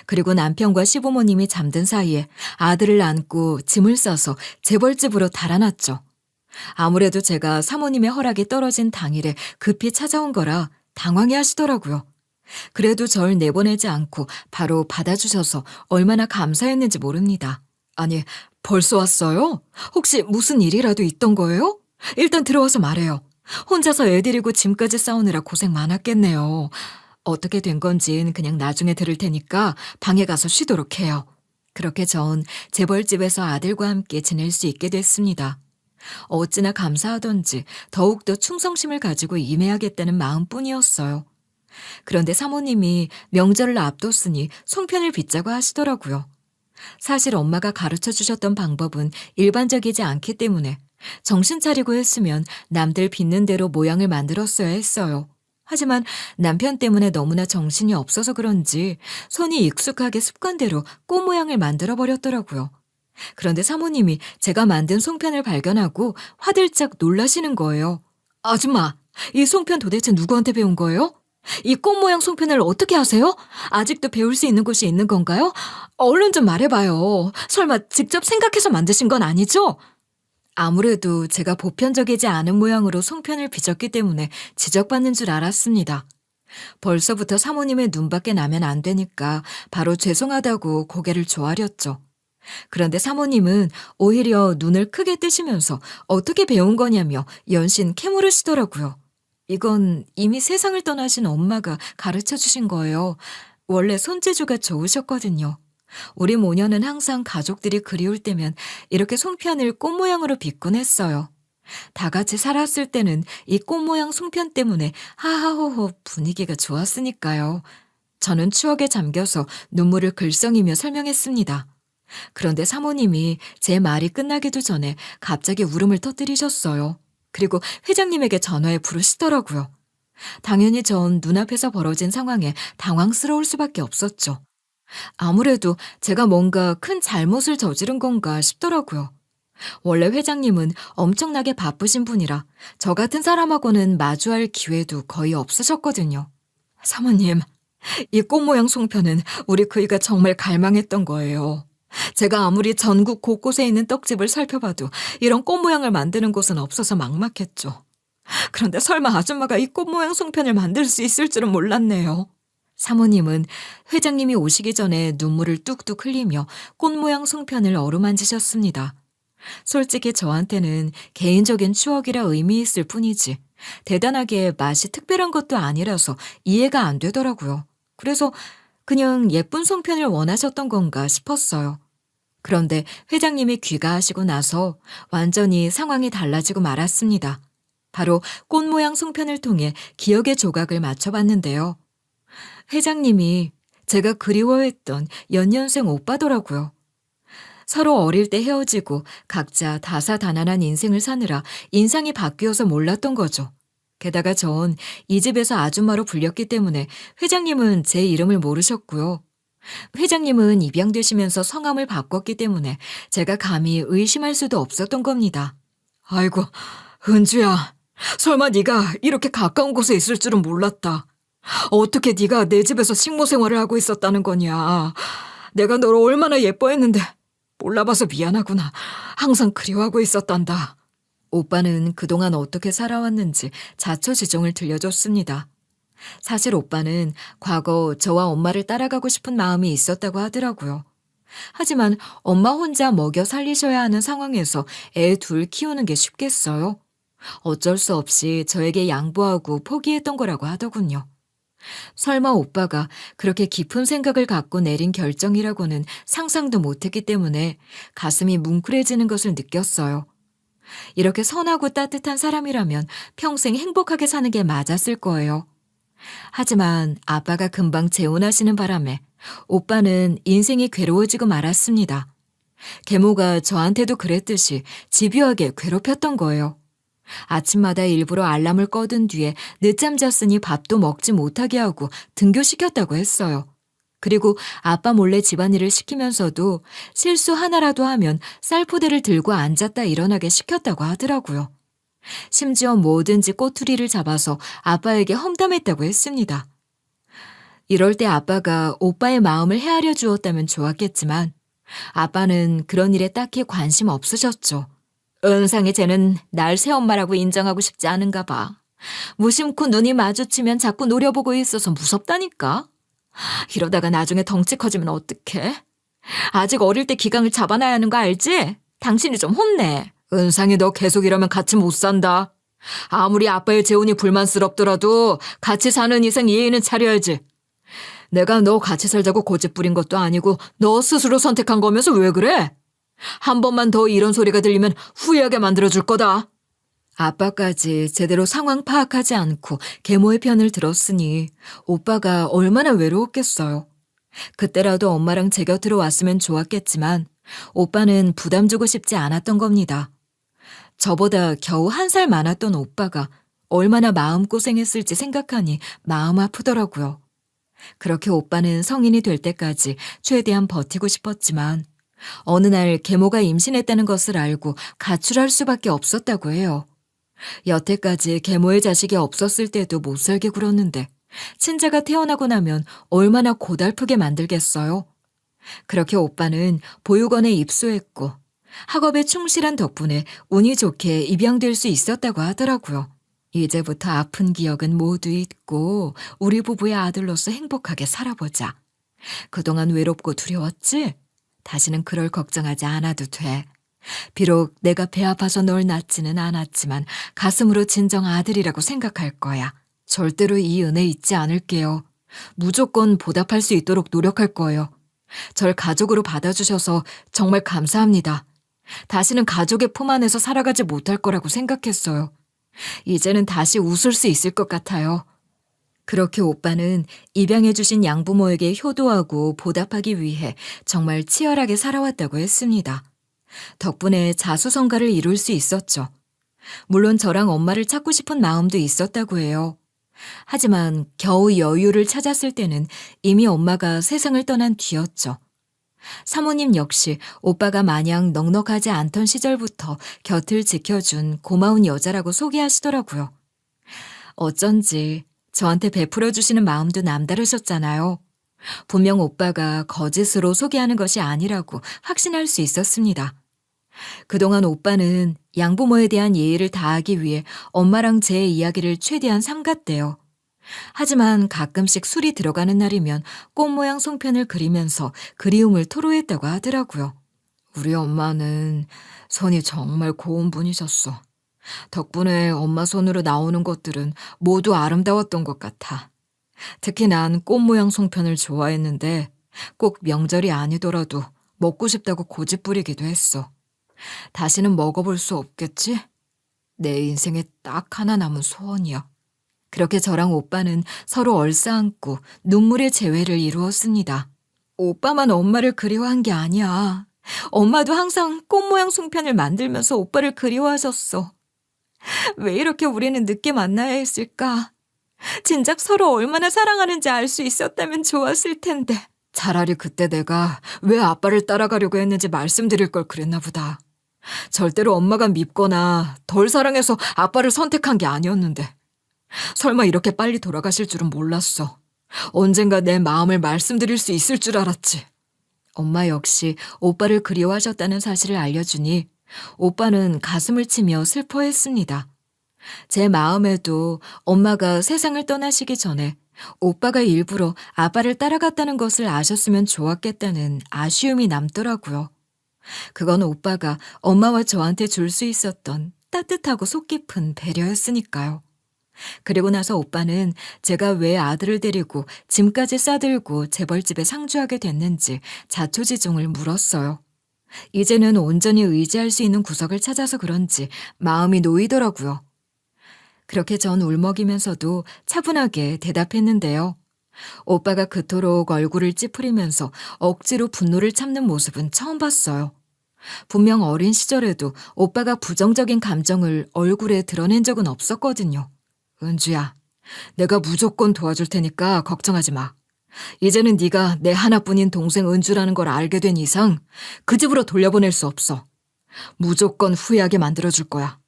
그리고 남편과 시부모님이 잠든 사이에 아들을 안고 짐을 싸서 재벌집으로 달아났죠. 아무래도 제가 사모님의 허락이 떨어진 당일에 급히 찾아온 거라 당황해 하시더라고요. 그래도 절 내보내지 않고 바로 받아주셔서 얼마나 감사했는지 모릅니다. 아니, 벌써 왔어요? 혹시 무슨 일이라도 있던 거예요? 일단 들어와서 말해요. 혼자서 애 데리고 짐까지 싸우느라 고생 많았겠네요. 어떻게 된 건진 그냥 나중에 들을 테니까 방에 가서 쉬도록 해요. 그렇게 전 재벌집에서 아들과 함께 지낼 수 있게 됐습니다. 어찌나 감사하던지 더욱더 충성심을 가지고 임해야겠다는 마음뿐이었어요. 그런데 사모님이 명절을 앞뒀으니 송편을 빚자고 하시더라고요. 사실 엄마가 가르쳐 주셨던 방법은 일반적이지 않기 때문에 정신 차리고 했으면 남들 빚는 대로 모양을 만들었어야 했어요. 하지만 남편 때문에 너무나 정신이 없어서 그런지 손이 익숙하게 습관대로 꽃 모양을 만들어버렸더라고요. 그런데 사모님이 제가 만든 송편을 발견하고 화들짝 놀라시는 거예요. 아줌마, 이 송편 도대체 누구한테 배운 거예요? 이 꽃 모양 송편을 어떻게 하세요? 아직도 배울 수 있는 곳이 있는 건가요? 얼른 좀 말해봐요. 설마 직접 생각해서 만드신 건 아니죠? 아무래도 제가 보편적이지 않은 모양으로 송편을 빚었기 때문에 지적받는 줄 알았습니다. 벌써부터 사모님의 눈밖에 나면 안 되니까 바로 죄송하다고 고개를 조아렸죠. 그런데 사모님은 오히려 눈을 크게 뜨시면서 어떻게 배운 거냐며 연신 캐물으시더라고요. 이건 이미 세상을 떠나신 엄마가 가르쳐 주신 거예요. 원래 손재주가 좋으셨거든요. 우리 모녀는 항상 가족들이 그리울 때면 이렇게 송편을 꽃 모양으로 빚곤 했어요. 다 같이 살았을 때는 이 꽃 모양 송편 때문에 하하호호 분위기가 좋았으니까요. 저는 추억에 잠겨서 눈물을 글썽이며 설명했습니다. 그런데 사모님이 제 말이 끝나기도 전에 갑자기 울음을 터뜨리셨어요. 그리고 회장님에게 전화해 부르시더라고요. 당연히 전 눈앞에서 벌어진 상황에 당황스러울 수밖에 없었죠. 아무래도 제가 뭔가 큰 잘못을 저지른 건가 싶더라고요. 원래 회장님은 엄청나게 바쁘신 분이라 저 같은 사람하고는 마주할 기회도 거의 없으셨거든요. 사모님, 이 꽃 모양 송편은 우리 그이가 정말 갈망했던 거예요. 제가 아무리 전국 곳곳에 있는 떡집을 살펴봐도 이런 꽃 모양을 만드는 곳은 없어서 막막했죠. 그런데 설마 아줌마가 이 꽃 모양 송편을 만들 수 있을 줄은 몰랐네요. 사모님은 회장님이 오시기 전에 눈물을 뚝뚝 흘리며 꽃 모양 송편을 어루만지셨습니다. 솔직히 저한테는 개인적인 추억이라 의미 있을 뿐이지 대단하게 맛이 특별한 것도 아니라서 이해가 안 되더라고요. 그래서 그냥 예쁜 송편을 원하셨던 건가 싶었어요. 그런데 회장님이 귀가하시고 나서 완전히 상황이 달라지고 말았습니다. 바로 꽃 모양 송편을 통해 기억의 조각을 맞춰봤는데요. 회장님이 제가 그리워했던 연년생 오빠더라고요. 서로 어릴 때 헤어지고 각자 다사다난한 인생을 사느라 인상이 바뀌어서 몰랐던 거죠. 게다가 전 이 집에서 아줌마로 불렸기 때문에 회장님은 제 이름을 모르셨고요. 회장님은 입양되시면서 성함을 바꿨기 때문에 제가 감히 의심할 수도 없었던 겁니다. 아이고, 은주야. 설마 네가 이렇게 가까운 곳에 있을 줄은 몰랐다. 어떻게 네가 내 집에서 식모 생활을 하고 있었다는 거냐. 내가 너를 얼마나 예뻐했는데 몰라봐서 미안하구나. 항상 그리워하고 있었단다. 오빠는 그동안 어떻게 살아왔는지 자초지종을 들려줬습니다. 사실 오빠는 과거 저와 엄마를 따라가고 싶은 마음이 있었다고 하더라고요. 하지만 엄마 혼자 먹여 살리셔야 하는 상황에서 애 둘 키우는 게 쉽겠어요? 어쩔 수 없이 저에게 양보하고 포기했던 거라고 하더군요. 설마 오빠가 그렇게 깊은 생각을 갖고 내린 결정이라고는 상상도 못했기 때문에 가슴이 뭉클해지는 것을 느꼈어요. 이렇게 선하고 따뜻한 사람이라면 평생 행복하게 사는 게 맞았을 거예요. 하지만 아빠가 금방 재혼하시는 바람에 오빠는 인생이 괴로워지고 말았습니다. 계모가 저한테도 그랬듯이 집요하게 괴롭혔던 거예요. 아침마다 일부러 알람을 꺼둔 뒤에 늦잠 잤으니 밥도 먹지 못하게 하고 등교시켰다고 했어요. 그리고 아빠 몰래 집안일을 시키면서도 실수 하나라도 하면 쌀포대를 들고 앉았다 일어나게 시켰다고 하더라고요. 심지어 뭐든지 꼬투리를 잡아서 아빠에게 험담했다고 했습니다. 이럴 때 아빠가 오빠의 마음을 헤아려 주었다면 좋았겠지만 아빠는 그런 일에 딱히 관심 없으셨죠. 은상의 쟤는 날 새엄마라고 인정하고 싶지 않은가 봐. 무심코 눈이 마주치면 자꾸 노려보고 있어서 무섭다니까. 이러다가 나중에 덩치 커지면 어떡해? 아직 어릴 때 기강을 잡아놔야 하는 거 알지? 당신이 좀 혼내. 은상이 너 계속 이러면 같이 못 산다. 아무리 아빠의 재혼이 불만스럽더라도 같이 사는 이상 예의는 차려야지. 내가 너 같이 살자고 고집 부린 것도 아니고 너 스스로 선택한 거면서 왜 그래? 한 번만 더 이런 소리가 들리면 후회하게 만들어줄 거다. 아빠까지 제대로 상황 파악하지 않고 계모의 편을 들었으니 오빠가 얼마나 외로웠겠어요. 그때라도 엄마랑 제 곁으로 왔으면 좋았겠지만 오빠는 부담 주고 싶지 않았던 겁니다. 저보다 겨우 1살 많았던 오빠가 얼마나 마음고생했을지 생각하니 마음 아프더라고요. 그렇게 오빠는 성인이 될 때까지 최대한 버티고 싶었지만 어느 날 계모가 임신했다는 것을 알고 가출할 수밖에 없었다고 해요. 여태까지 계모의 자식이 없었을 때도 못 살게 굴었는데 친자가 태어나고 나면 얼마나 고달프게 만들겠어요. 그렇게 오빠는 보육원에 입소했고 학업에 충실한 덕분에 운이 좋게 입양될 수 있었다고 하더라고요. 이제부터 아픈 기억은 모두 잊고 우리 부부의 아들로서 행복하게 살아보자. 그동안 외롭고 두려웠지? 다시는 그럴 걱정하지 않아도 돼. 비록 내가 배 아파서 널 낳지는 않았지만 가슴으로 진정 아들이라고 생각할 거야. 절대로 이 은혜 잊지 않을게요. 무조건 보답할 수 있도록 노력할 거예요. 절 가족으로 받아주셔서 정말 감사합니다. 다시는 가족의 품 안에서 살아가지 못할 거라고 생각했어요. 이제는 다시 웃을 수 있을 것 같아요. 그렇게 오빠는 입양해주신 양부모에게 효도하고 보답하기 위해 정말 치열하게 살아왔다고 했습니다. 덕분에 자수성가를 이룰 수 있었죠. 물론 저랑 엄마를 찾고 싶은 마음도 있었다고 해요. 하지만 겨우 여유를 찾았을 때는 이미 엄마가 세상을 떠난 뒤였죠. 사모님 역시 오빠가 마냥 넉넉하지 않던 시절부터 곁을 지켜준 고마운 여자라고 소개하시더라고요. 어쩐지 저한테 베풀어 주시는 마음도 남다르셨잖아요. 분명 오빠가 거짓으로 소개하는 것이 아니라고 확신할 수 있었습니다. 그동안 오빠는 양부모에 대한 예의를 다하기 위해 엄마랑 제 이야기를 최대한 삼갔대요. 하지만 가끔씩 술이 들어가는 날이면 꽃 모양 송편을 그리면서 그리움을 토로했다고 하더라고요. 우리 엄마는 손이 정말 고운 분이셨어. 덕분에 엄마 손으로 나오는 것들은 모두 아름다웠던 것 같아. 특히 난 꽃 모양 송편을 좋아했는데 꼭 명절이 아니더라도 먹고 싶다고 고집 부리기도 했어. 다시는 먹어볼 수 없겠지? 내 인생에 딱 하나 남은 소원이야. 그렇게 저랑 오빠는 서로 얼싸안고 눈물의 재회를 이루었습니다. 오빠만 엄마를 그리워한 게 아니야. 엄마도 항상 꽃 모양 송편을 만들면서 오빠를 그리워하셨어. 왜 이렇게 우리는 늦게 만나야 했을까? 진작 서로 얼마나 사랑하는지 알 수 있었다면 좋았을 텐데. 차라리 그때 내가 왜 아빠를 따라가려고 했는지 말씀드릴 걸 그랬나 보다. 절대로 엄마가 밉거나 덜 사랑해서 아빠를 선택한 게 아니었는데. 설마 이렇게 빨리 돌아가실 줄은 몰랐어. 언젠가 내 마음을 말씀드릴 수 있을 줄 알았지. 엄마 역시 오빠를 그리워하셨다는 사실을 알려주니 오빠는 가슴을 치며 슬퍼했습니다. 제 마음에도 엄마가 세상을 떠나시기 전에 오빠가 일부러 아빠를 따라갔다는 것을 아셨으면 좋았겠다는 아쉬움이 남더라고요. 그건 오빠가 엄마와 저한테 줄 수 있었던 따뜻하고 속 깊은 배려였으니까요. 그리고 나서 오빠는 제가 왜 아들을 데리고 짐까지 싸들고 재벌집에 상주하게 됐는지 자초지종을 물었어요. 이제는 온전히 의지할 수 있는 구석을 찾아서 그런지 마음이 놓이더라고요. 그렇게 전 울먹이면서도 차분하게 대답했는데요. 오빠가 그토록 얼굴을 찌푸리면서 억지로 분노를 참는 모습은 처음 봤어요. 분명 어린 시절에도 오빠가 부정적인 감정을 얼굴에 드러낸 적은 없었거든요. 은주야, 내가 무조건 도와줄 테니까 걱정하지 마. 이제는 네가 내 하나뿐인 동생 은주라는 걸 알게 된 이상 그 집으로 돌려보낼 수 없어. 무조건 후회하게 만들어줄 거야.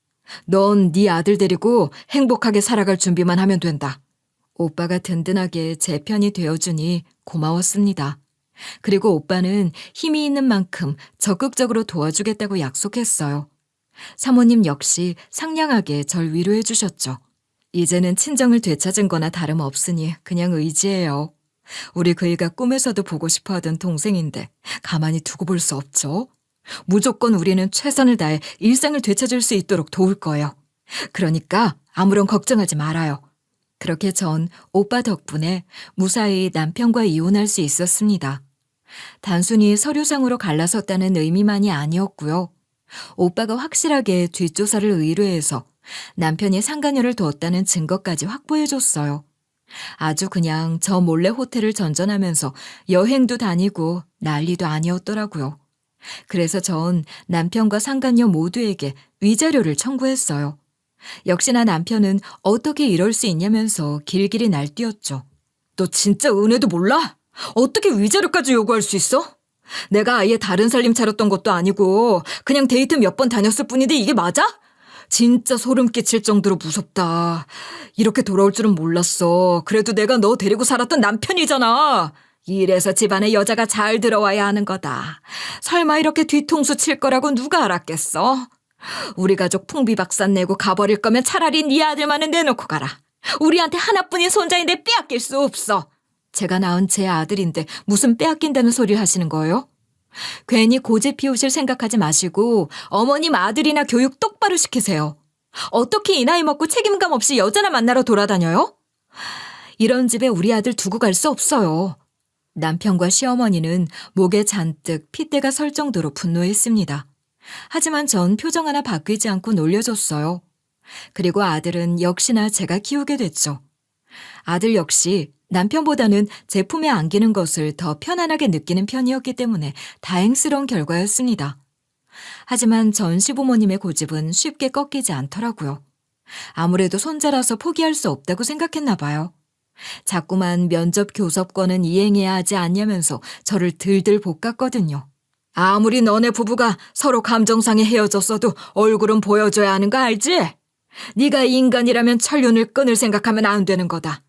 넌 네 아들 데리고 행복하게 살아갈 준비만 하면 된다. 오빠가 든든하게 제 편이 되어주니 고마웠습니다. 그리고 오빠는 힘이 있는 만큼 적극적으로 도와주겠다고 약속했어요. 사모님 역시 상냥하게 절 위로해 주셨죠. 이제는 친정을 되찾은 거나 다름없으니 그냥 의지해요. 우리 그이가 꿈에서도 보고 싶어 하던 동생인데 가만히 두고 볼 수 없죠. 무조건 우리는 최선을 다해 일상을 되찾을 수 있도록 도울 거예요. 그러니까 아무런 걱정하지 말아요. 그렇게 전 오빠 덕분에 무사히 남편과 이혼할 수 있었습니다. 단순히 서류상으로 갈라섰다는 의미만이 아니었고요. 오빠가 확실하게 뒷조사를 의뢰해서 남편이 상간녀를 두었다는 증거까지 확보해줬어요. 아주 그냥 저 몰래 호텔을 전전하면서 여행도 다니고 난리도 아니었더라고요. 그래서 전 남편과 상간녀 모두에게 위자료를 청구했어요. 역시나 남편은 어떻게 이럴 수 있냐면서 길길이 날뛰었죠. 너 진짜 은혜도 몰라? 어떻게 위자료까지 요구할 수 있어? 내가 아예 다른 살림 차렸던 것도 아니고 그냥 데이트 몇 번 다녔을 뿐인데 이게 맞아? 진짜 소름 끼칠 정도로 무섭다. 이렇게 돌아올 줄은 몰랐어. 그래도 내가 너 데리고 살았던 남편이잖아. 이래서 집안에 여자가 잘 들어와야 하는 거다. 설마 이렇게 뒤통수 칠 거라고 누가 알았겠어? 우리 가족 풍비박산 내고 가버릴 거면 차라리 네 아들만은 내놓고 가라. 우리한테 하나뿐인 손자인데 빼앗길 수 없어. 제가 낳은 제 아들인데 무슨 빼앗긴다는 소리를 하시는 거예요? 괜히 고집 피우실 생각하지 마시고 어머님 아들이나 교육 똑바로 시키세요. 어떻게 이 나이 먹고 책임감 없이 여자나 만나러 돌아다녀요? 이런 집에 우리 아들 두고 갈 수 없어요. 남편과 시어머니는 목에 잔뜩 핏대가 설 정도로 분노했습니다. 하지만 전 표정 하나 바뀌지 않고 놀려줬어요. 그리고 아들은 역시나 제가 키우게 됐죠. 아들 역시 남편보다는 제 품에 안기는 것을 더 편안하게 느끼는 편이었기 때문에 다행스러운 결과였습니다. 하지만 전 시부모님의 고집은 쉽게 꺾이지 않더라고요. 아무래도 손자라서 포기할 수 없다고 생각했나 봐요. 자꾸만 면접 교섭권은 이행해야 하지 않냐면서 저를 들들 볶았거든요. 아무리 너네 부부가 서로 감정상에 헤어졌어도 얼굴은 보여줘야 하는 거 알지? 네가 인간이라면 천륜을 끊을 생각하면 안 되는 거다.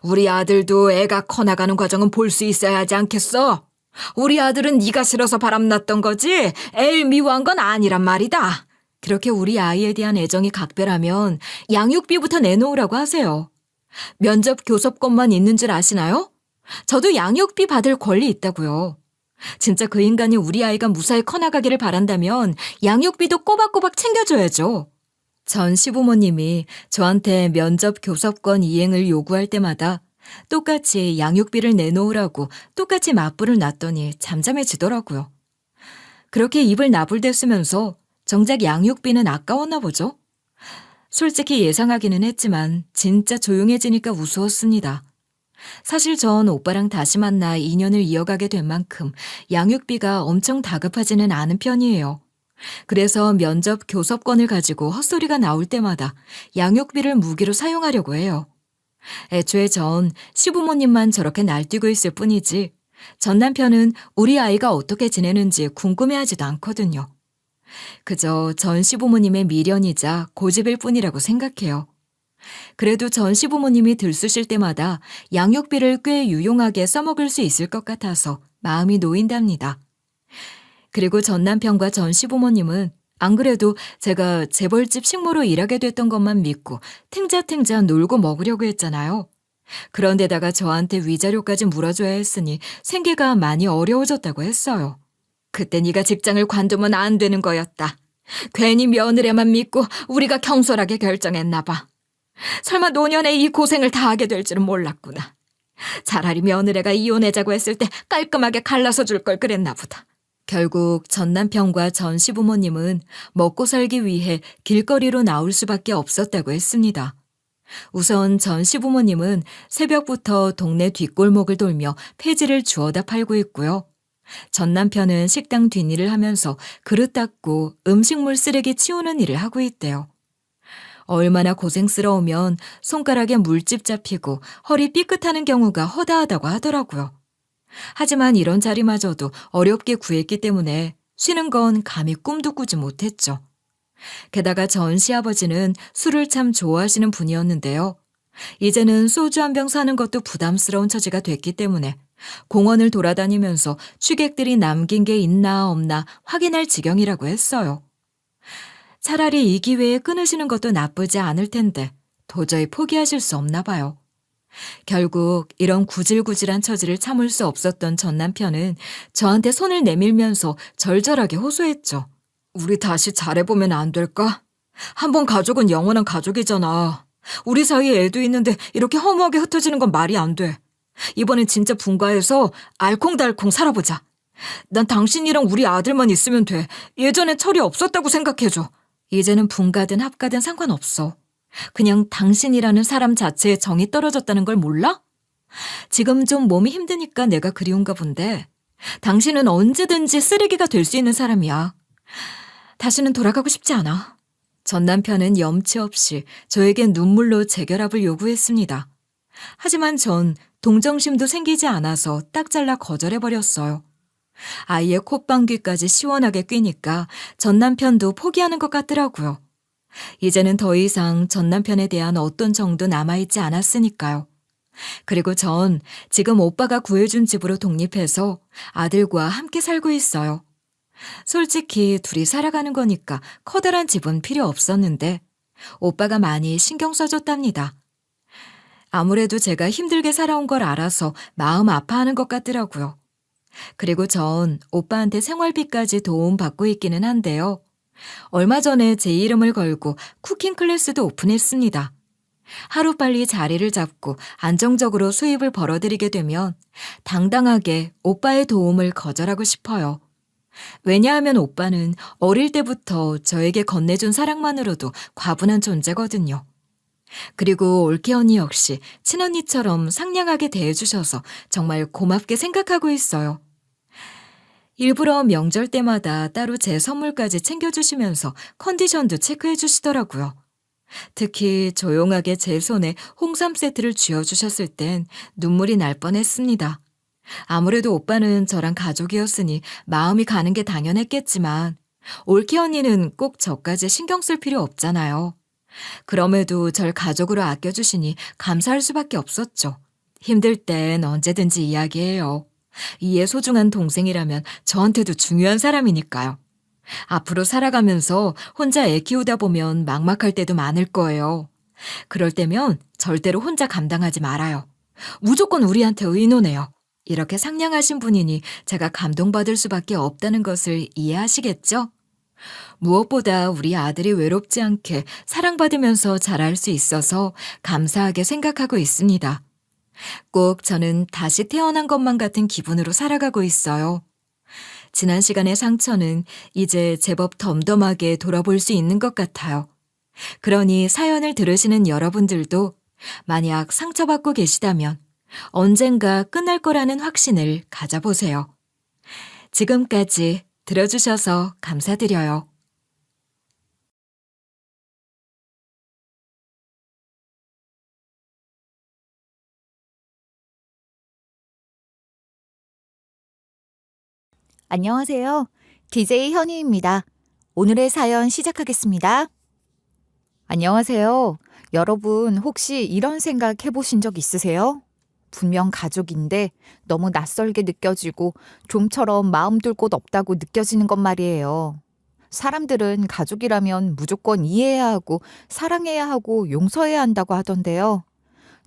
우리 아들도 애가 커나가는 과정은 볼 수 있어야 하지 않겠어? 우리 아들은 네가 싫어서 바람났던 거지 애를 미워한 건 아니란 말이다. 그렇게 우리 아이에 대한 애정이 각별하면 양육비부터 내놓으라고 하세요. 면접 교섭권만 있는 줄 아시나요? 저도 양육비 받을 권리 있다고요. 진짜 그 인간이 우리 아이가 무사히 커나가기를 바란다면 양육비도 꼬박꼬박 챙겨줘야죠. 전 시부모님이 저한테 면접 교섭권 이행을 요구할 때마다 똑같이 양육비를 내놓으라고 똑같이 맞불을 놨더니 잠잠해지더라고요. 그렇게 입을 나불댔으면서 정작 양육비는 아까웠나 보죠. 솔직히 예상하기는 했지만 진짜 조용해지니까 우스웠습니다. 사실 전 오빠랑 다시 만나 인연을 이어가게 된 만큼 양육비가 엄청 다급하지는 않은 편이에요. 그래서 면접 교섭권을 가지고 헛소리가 나올 때마다 양육비를 무기로 사용하려고 해요. 애초에 전 시부모님만 저렇게 날뛰고 있을 뿐이지 전 남편은 우리 아이가 어떻게 지내는지 궁금해하지도 않거든요. 그저 전 시부모님의 미련이자 고집일 뿐이라고 생각해요. 그래도 전 시부모님이 들쑤실 때마다 양육비를 꽤 유용하게 써먹을 수 있을 것 같아서 마음이 놓인답니다. 그리고 전 남편과 전 시부모님은 안 그래도 제가 재벌집 식모로 일하게 됐던 것만 믿고 탱자탱자 놀고 먹으려고 했잖아요. 그런데다가 저한테 위자료까지 물어줘야 했으니 생계가 많이 어려워졌다고 했어요. 그때 네가 직장을 관두면 안 되는 거였다. 괜히 며느리만 믿고 우리가 경솔하게 결정했나 봐. 설마 노년에 이 고생을 다 하게 될 줄은 몰랐구나. 차라리 며느리가 이혼하자고 했을 때 깔끔하게 갈라서 줄 걸 그랬나 보다. 결국 전 남편과 전 시부모님은 먹고 살기 위해 길거리로 나올 수밖에 없었다고 했습니다. 우선 전 시부모님은 새벽부터 동네 뒷골목을 돌며 폐지를 주워다 팔고 있고요. 전 남편은 식당 뒷일을 하면서 그릇 닦고 음식물 쓰레기 치우는 일을 하고 있대요. 얼마나 고생스러우면 손가락에 물집 잡히고 허리 삐끗하는 경우가 허다하다고 하더라고요. 하지만 이런 자리마저도 어렵게 구했기 때문에 쉬는 건 감히 꿈도 꾸지 못했죠. 게다가 전 시아버지는 술을 참 좋아하시는 분이었는데요. 이제는 소주 한 병 사는 것도 부담스러운 처지가 됐기 때문에 공원을 돌아다니면서 취객들이 남긴 게 있나 없나 확인할 지경이라고 했어요. 차라리 이 기회에 끊으시는 것도 나쁘지 않을 텐데 도저히 포기하실 수 없나 봐요. 결국 이런 구질구질한 처지를 참을 수 없었던 전 남편은 저한테 손을 내밀면서 절절하게 호소했죠. 우리 다시 잘해보면 안 될까? 한번 가족은 영원한 가족이잖아. 우리 사이에 애도 있는데 이렇게 허무하게 흩어지는 건 말이 안 돼. 이번엔 진짜 분가해서 알콩달콩 살아보자. 난 당신이랑 우리 아들만 있으면 돼. 예전엔 철이 없었다고 생각해줘. 이제는 분가든 합가든 상관없어. 그냥 당신이라는 사람 자체에 정이 떨어졌다는 걸 몰라? 지금 좀 몸이 힘드니까 내가 그리운가 본데 당신은 언제든지 쓰레기가 될 수 있는 사람이야. 다시는 돌아가고 싶지 않아. 전 남편은 염치 없이 저에게 눈물로 재결합을 요구했습니다. 하지만 전 동정심도 생기지 않아서 딱 잘라 거절해버렸어요. 아이의 콧방귀까지 시원하게 뀌니까 전 남편도 포기하는 것 같더라고요. 이제는 더 이상 전 남편에 대한 어떤 정도 남아있지 않았으니까요. 그리고 전 지금 오빠가 구해준 집으로 독립해서 아들과 함께 살고 있어요. 솔직히 둘이 살아가는 거니까 커다란 집은 필요 없었는데 오빠가 많이 신경 써줬답니다. 아무래도 제가 힘들게 살아온 걸 알아서 마음 아파하는 것 같더라고요. 그리고 전 오빠한테 생활비까지 도움받고 있기는 한데요. 얼마 전에 제 이름을 걸고 쿠킹 클래스도 오픈했습니다. 하루빨리 자리를 잡고 안정적으로 수입을 벌어들이게 되면 당당하게 오빠의 도움을 거절하고 싶어요. 왜냐하면 오빠는 어릴 때부터 저에게 건네준 사랑만으로도 과분한 존재거든요. 그리고 올케 언니 역시 친언니처럼 상냥하게 대해주셔서 정말 고맙게 생각하고 있어요. 일부러 명절 때마다 따로 제 선물까지 챙겨주시면서 컨디션도 체크해 주시더라고요. 특히 조용하게 제 손에 홍삼 세트를 쥐어주셨을 땐 눈물이 날 뻔했습니다. 아무래도 오빠는 저랑 가족이었으니 마음이 가는 게 당연했겠지만 올케 언니는 꼭 저까지 신경 쓸 필요 없잖아요. 그럼에도 절 가족으로 아껴주시니 감사할 수밖에 없었죠. 힘들 땐 언제든지 이야기해요. 이에 소중한 동생이라면 저한테도 중요한 사람이니까요. 앞으로 살아가면서 혼자 애 키우다 보면 막막할 때도 많을 거예요. 그럴 때면 절대로 혼자 감당하지 말아요. 무조건 우리한테 의논해요. 이렇게 상냥하신 분이니 제가 감동받을 수밖에 없다는 것을 이해하시겠죠? 무엇보다 우리 아들이 외롭지 않게 사랑받으면서 자랄 수 있어서 감사하게 생각하고 있습니다. 꼭 저는 다시 태어난 것만 같은 기분으로 살아가고 있어요. 지난 시간의 상처는 이제 제법 덤덤하게 돌아볼 수 있는 것 같아요. 그러니 사연을 들으시는 여러분들도 만약 상처받고 계시다면 언젠가 끝날 거라는 확신을 가져보세요. 지금까지 들어주셔서 감사드려요. 안녕하세요. DJ 현희입니다. 오늘의 사연 시작하겠습니다. 안녕하세요. 여러분 혹시 이런 생각 해보신 적 있으세요? 분명 가족인데 너무 낯설게 느껴지고 좀처럼 마음 둘 곳 없다고 느껴지는 것 말이에요. 사람들은 가족이라면 무조건 이해해야 하고 사랑해야 하고 용서해야 한다고 하던데요.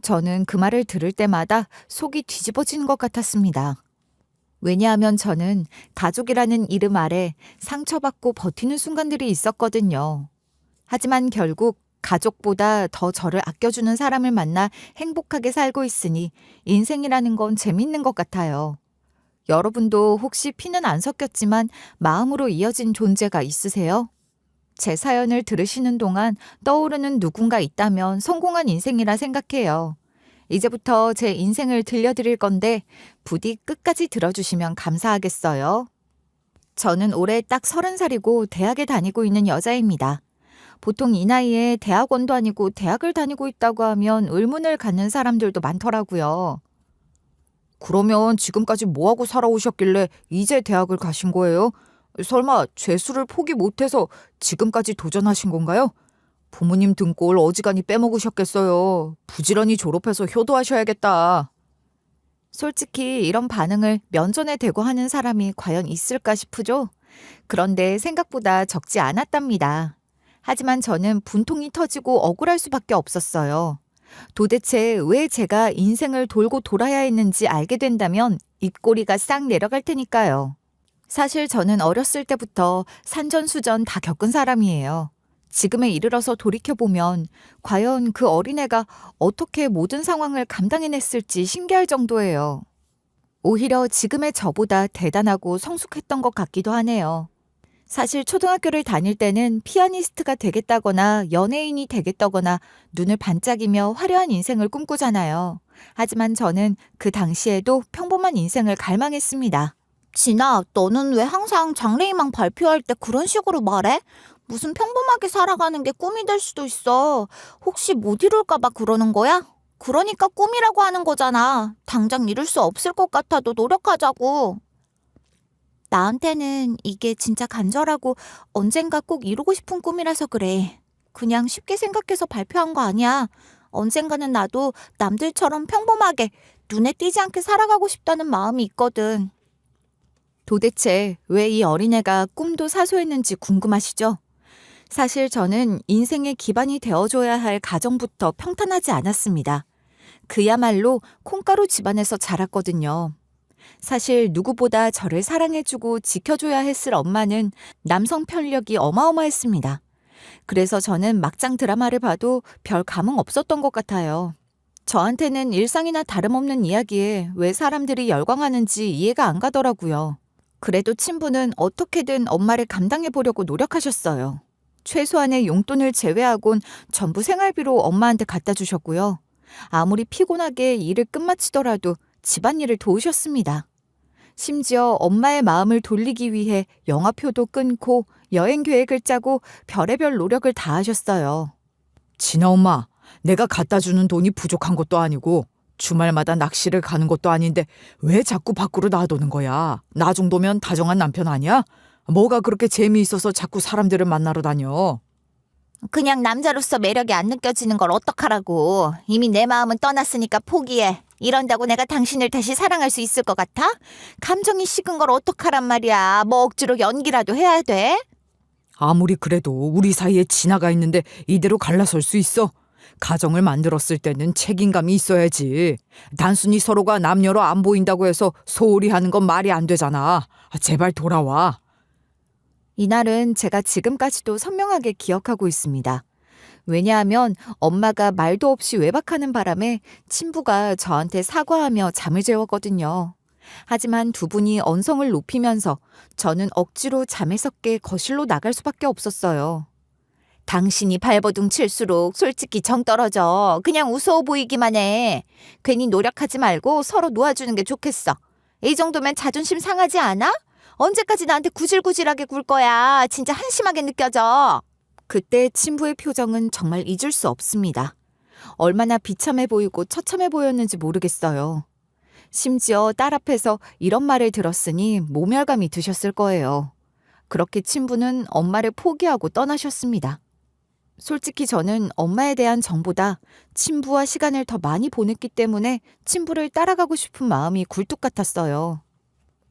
저는 그 말을 들을 때마다 속이 뒤집어지는 것 같았습니다. 왜냐하면 저는 가족이라는 이름 아래 상처받고 버티는 순간들이 있었거든요. 하지만 결국 가족보다 더 저를 아껴주는 사람을 만나 행복하게 살고 있으니 인생이라는 건 재밌는 것 같아요. 여러분도 혹시 피는 안 섞였지만 마음으로 이어진 존재가 있으세요? 제 사연을 들으시는 동안 떠오르는 누군가 있다면 성공한 인생이라 생각해요. 이제부터 제 인생을 들려드릴 건데 부디 끝까지 들어주시면 감사하겠어요. 저는 올해 딱 30살이고 대학에 다니고 있는 여자입니다. 보통 이 나이에 대학원도 아니고 대학을 다니고 있다고 하면 의문을 갖는 사람들도 많더라고요. 그러면 지금까지 뭐하고 살아오셨길래 이제 대학을 가신 거예요? 설마 죄수를 포기 못해서 지금까지 도전하신 건가요? 부모님 등골 어지간히 빼먹으셨겠어요. 부지런히 졸업해서 효도하셔야겠다. 솔직히 이런 반응을 면전에 대고 하는 사람이 과연 있을까 싶으죠? 그런데 생각보다 적지 않았답니다. 하지만 저는 분통이 터지고 억울할 수밖에 없었어요. 도대체 왜 제가 인생을 돌고 돌아야 했는지 알게 된다면 입꼬리가 싹 내려갈 테니까요. 사실 저는 어렸을 때부터 산전수전 다 겪은 사람이에요. 지금에 이르러서 돌이켜보면 과연 그 어린애가 어떻게 모든 상황을 감당해냈을지 신기할 정도예요. 오히려 지금의 저보다 대단하고 성숙했던 것 같기도 하네요. 사실 초등학교를 다닐 때는 피아니스트가 되겠다거나 연예인이 되겠다거나 눈을 반짝이며 화려한 인생을 꿈꾸잖아요. 하지만 저는 그 당시에도 평범한 인생을 갈망했습니다. 진아, 너는 왜 항상 장래희망 발표할 때 그런 식으로 말해? 무슨 평범하게 살아가는 게 꿈이 될 수도 있어. 혹시 못 이룰까 봐 그러는 거야? 그러니까 꿈이라고 하는 거잖아. 당장 이룰 수 없을 것 같아도 노력하자고. 나한테는 이게 진짜 간절하고 언젠가 꼭 이루고 싶은 꿈이라서 그래. 그냥 쉽게 생각해서 발표한 거 아니야. 언젠가는 나도 남들처럼 평범하게 눈에 띄지 않게 살아가고 싶다는 마음이 있거든. 도대체 왜 이 어린애가 꿈도 사소했는지 궁금하시죠? 사실 저는 인생의 기반이 되어줘야 할 가정부터 평탄하지 않았습니다. 그야말로 콩가루 집안에서 자랐거든요. 사실 누구보다 저를 사랑해주고 지켜줘야 했을 엄마는 남성 편력이 어마어마했습니다. 그래서 저는 막장 드라마를 봐도 별 감흥 없었던 것 같아요. 저한테는 일상이나 다름없는 이야기에 왜 사람들이 열광하는지 이해가 안 가더라고요. 그래도 친부는 어떻게든 엄마를 감당해보려고 노력하셨어요. 최소한의 용돈을 제외하곤 전부 생활비로 엄마한테 갖다 주셨고요. 아무리 피곤하게 일을 끝마치더라도 집안일을 도우셨습니다. 심지어 엄마의 마음을 돌리기 위해 영화표도 끊고 여행 계획을 짜고 별의별 노력을 다하셨어요. 진아 엄마, 내가 갖다 주는 돈이 부족한 것도 아니고 주말마다 낚시를 가는 것도 아닌데 왜 자꾸 밖으로 놔두는 거야? 나 정도면 다정한 남편 아니야? 뭐가 그렇게 재미있어서 자꾸 사람들을 만나러 다녀? 그냥 남자로서 매력이 안 느껴지는 걸 어떡하라고. 이미 내 마음은 떠났으니까 포기해. 이런다고 내가 당신을 다시 사랑할 수 있을 것 같아? 감정이 식은 걸 어떡하란 말이야. 뭐 억지로 연기라도 해야 돼? 아무리 그래도 우리 사이에 진화가 있는데 이대로 갈라설 수 있어? 가정을 만들었을 때는 책임감이 있어야지. 단순히 서로가 남녀로 안 보인다고 해서 소홀히 하는 건 말이 안 되잖아. 제발 돌아와. 이날은 제가 지금까지도 선명하게 기억하고 있습니다. 왜냐하면 엄마가 말도 없이 외박하는 바람에 친부가 저한테 사과하며 잠을 재웠거든요. 하지만 두 분이 언성을 높이면서 저는 억지로 잠에서 깨 거실로 나갈 수밖에 없었어요. 당신이 발버둥 칠수록 솔직히 정 떨어져. 그냥 우스워 보이기만 해. 괜히 노력하지 말고 서로 놓아주는 게 좋겠어. 이 정도면 자존심 상하지 않아? 언제까지 나한테 구질구질하게 굴 거야. 진짜 한심하게 느껴져. 그때 친부의 표정은 정말 잊을 수 없습니다. 얼마나 비참해 보이고 처참해 보였는지 모르겠어요. 심지어 딸 앞에서 이런 말을 들었으니 모멸감이 드셨을 거예요. 그렇게 친부는 엄마를 포기하고 떠나셨습니다. 솔직히 저는 엄마에 대한 정보다 친부와 시간을 더 많이 보냈기 때문에 친부를 따라가고 싶은 마음이 굴뚝 같았어요.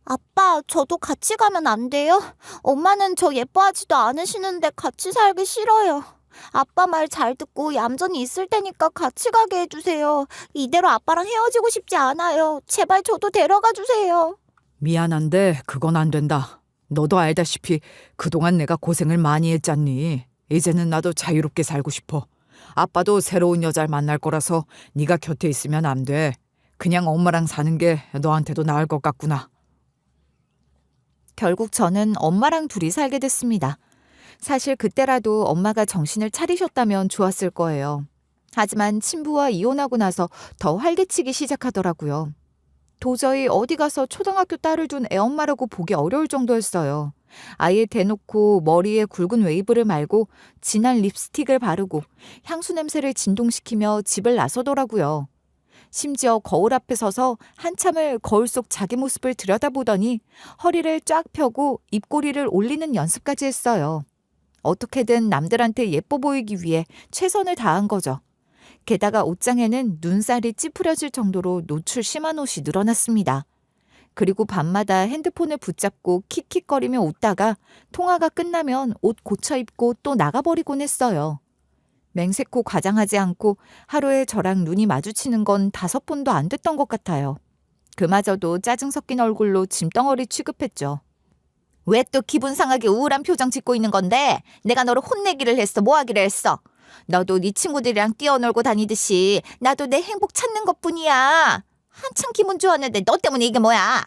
아빠, 저도 같이 가면 안 돼요? 엄마는 저 예뻐하지도 않으시는데 같이 살기 싫어요. 아빠 말 잘 듣고 얌전히 있을 테니까 같이 가게 해주세요. 이대로 아빠랑 헤어지고 싶지 않아요. 제발 저도 데려가 주세요. 미안한데 그건 안 된다. 너도 알다시피 그동안 내가 고생을 많이 했잖니. 이제는 나도 자유롭게 살고 싶어. 아빠도 새로운 여자를 만날 거라서 네가 곁에 있으면 안 돼. 그냥 엄마랑 사는 게 너한테도 나을 것 같구나. 결국 저는 엄마랑 둘이 살게 됐습니다. 사실 그때라도 엄마가 정신을 차리셨다면 좋았을 거예요. 하지만 친부와 이혼하고 나서 더 활개치기 시작하더라고요. 도저히 어디 가서 초등학교 딸을 둔 애엄마라고 보기 어려울 정도였어요. 아예 대놓고 머리에 굵은 웨이브를 말고 진한 립스틱을 바르고 향수 냄새를 진동시키며 집을 나서더라고요. 심지어 거울 앞에 서서 한참을 거울 속 자기 모습을 들여다보더니 허리를 쫙 펴고 입꼬리를 올리는 연습까지 했어요. 어떻게든 남들한테 예뻐 보이기 위해 최선을 다한 거죠. 게다가 옷장에는 눈살이 찌푸려질 정도로 노출 심한 옷이 늘어났습니다. 그리고 밤마다 핸드폰을 붙잡고 킥킥거리며 웃다가 통화가 끝나면 옷 고쳐 입고 또 나가버리곤 했어요. 맹세코 과장하지 않고 하루에 저랑 눈이 마주치는 건 5번도 안 됐던 것 같아요. 그마저도 짜증 섞인 얼굴로 짐덩어리 취급했죠. 왜 또 기분 상하게 우울한 표정 짓고 있는 건데? 내가 너를 혼내기를 했어. 뭐 하기를 했어? 너도 네 친구들이랑 뛰어놀고 다니듯이 나도 내 행복 찾는 것뿐이야. 한참 기분 좋았는데 너 때문에 이게 뭐야?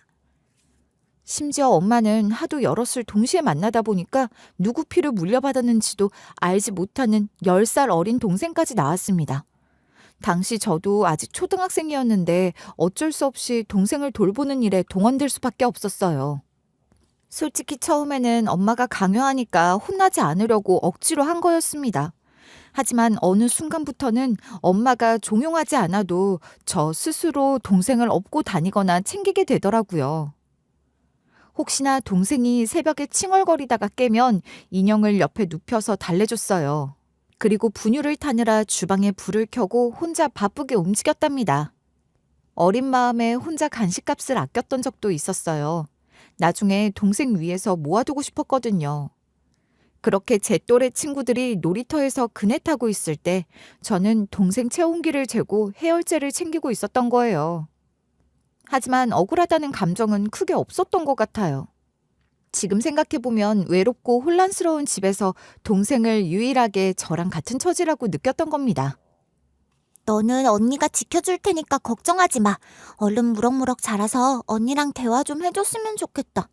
심지어 엄마는 하도 여럿을 동시에 만나다 보니까 누구 피를 물려받았는지도 알지 못하는 10살 어린 동생까지 나왔습니다. 당시 저도 아직 초등학생이었는데 어쩔 수 없이 동생을 돌보는 일에 동원될 수밖에 없었어요. 솔직히 처음에는 엄마가 강요하니까 혼나지 않으려고 억지로 한 거였습니다. 하지만 어느 순간부터는 엄마가 종용하지 않아도 저 스스로 동생을 업고 다니거나 챙기게 되더라고요. 혹시나 동생이 새벽에 칭얼거리다가 깨면 인형을 옆에 눕혀서 달래줬어요. 그리고 분유를 타느라 주방에 불을 켜고 혼자 바쁘게 움직였답니다. 어린 마음에 혼자 간식값을 아꼈던 적도 있었어요. 나중에 동생 위해서 모아두고 싶었거든요. 그렇게 제 또래 친구들이 놀이터에서 그네 타고 있을 때 저는 동생 체온기를 재고 해열제를 챙기고 있었던 거예요. 하지만 억울하다는 감정은 크게 없었던 것 같아요. 지금 생각해보면 외롭고 혼란스러운 집에서 동생을 유일하게 저랑 같은 처지라고 느꼈던 겁니다. 너는 언니가 지켜줄 테니까 걱정하지 마. 얼른 무럭무럭 자라서 언니랑 대화 좀 해줬으면 좋겠다.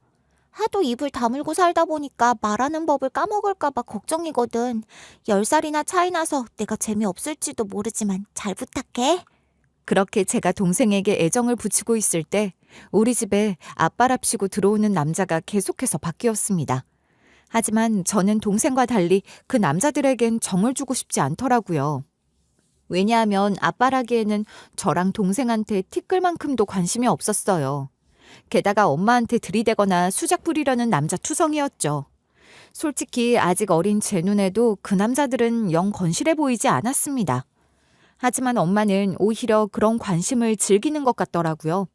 하도 입을 다물고 살다 보니까 말하는 법을 까먹을까 봐 걱정이거든. 10살이나 차이 나서 내가 재미없을지도 모르지만 잘 부탁해. 그렇게 제가 동생에게 애정을 붙이고 있을 때 우리 집에 아빠랍시고 들어오는 남자가 계속해서 바뀌었습니다. 하지만 저는 동생과 달리 그 남자들에겐 정을 주고 싶지 않더라고요. 왜냐하면 아빠라기에는 저랑 동생한테 티끌만큼도 관심이 없었어요. 게다가 엄마한테 들이대거나 수작 부리려는 남자 투성이었죠. 솔직히 아직 어린 제 눈에도 그 남자들은 영 건실해 보이지 않았습니다. 하지만 엄마는 오히려 그런 관심을 즐기는 것 같더라고요.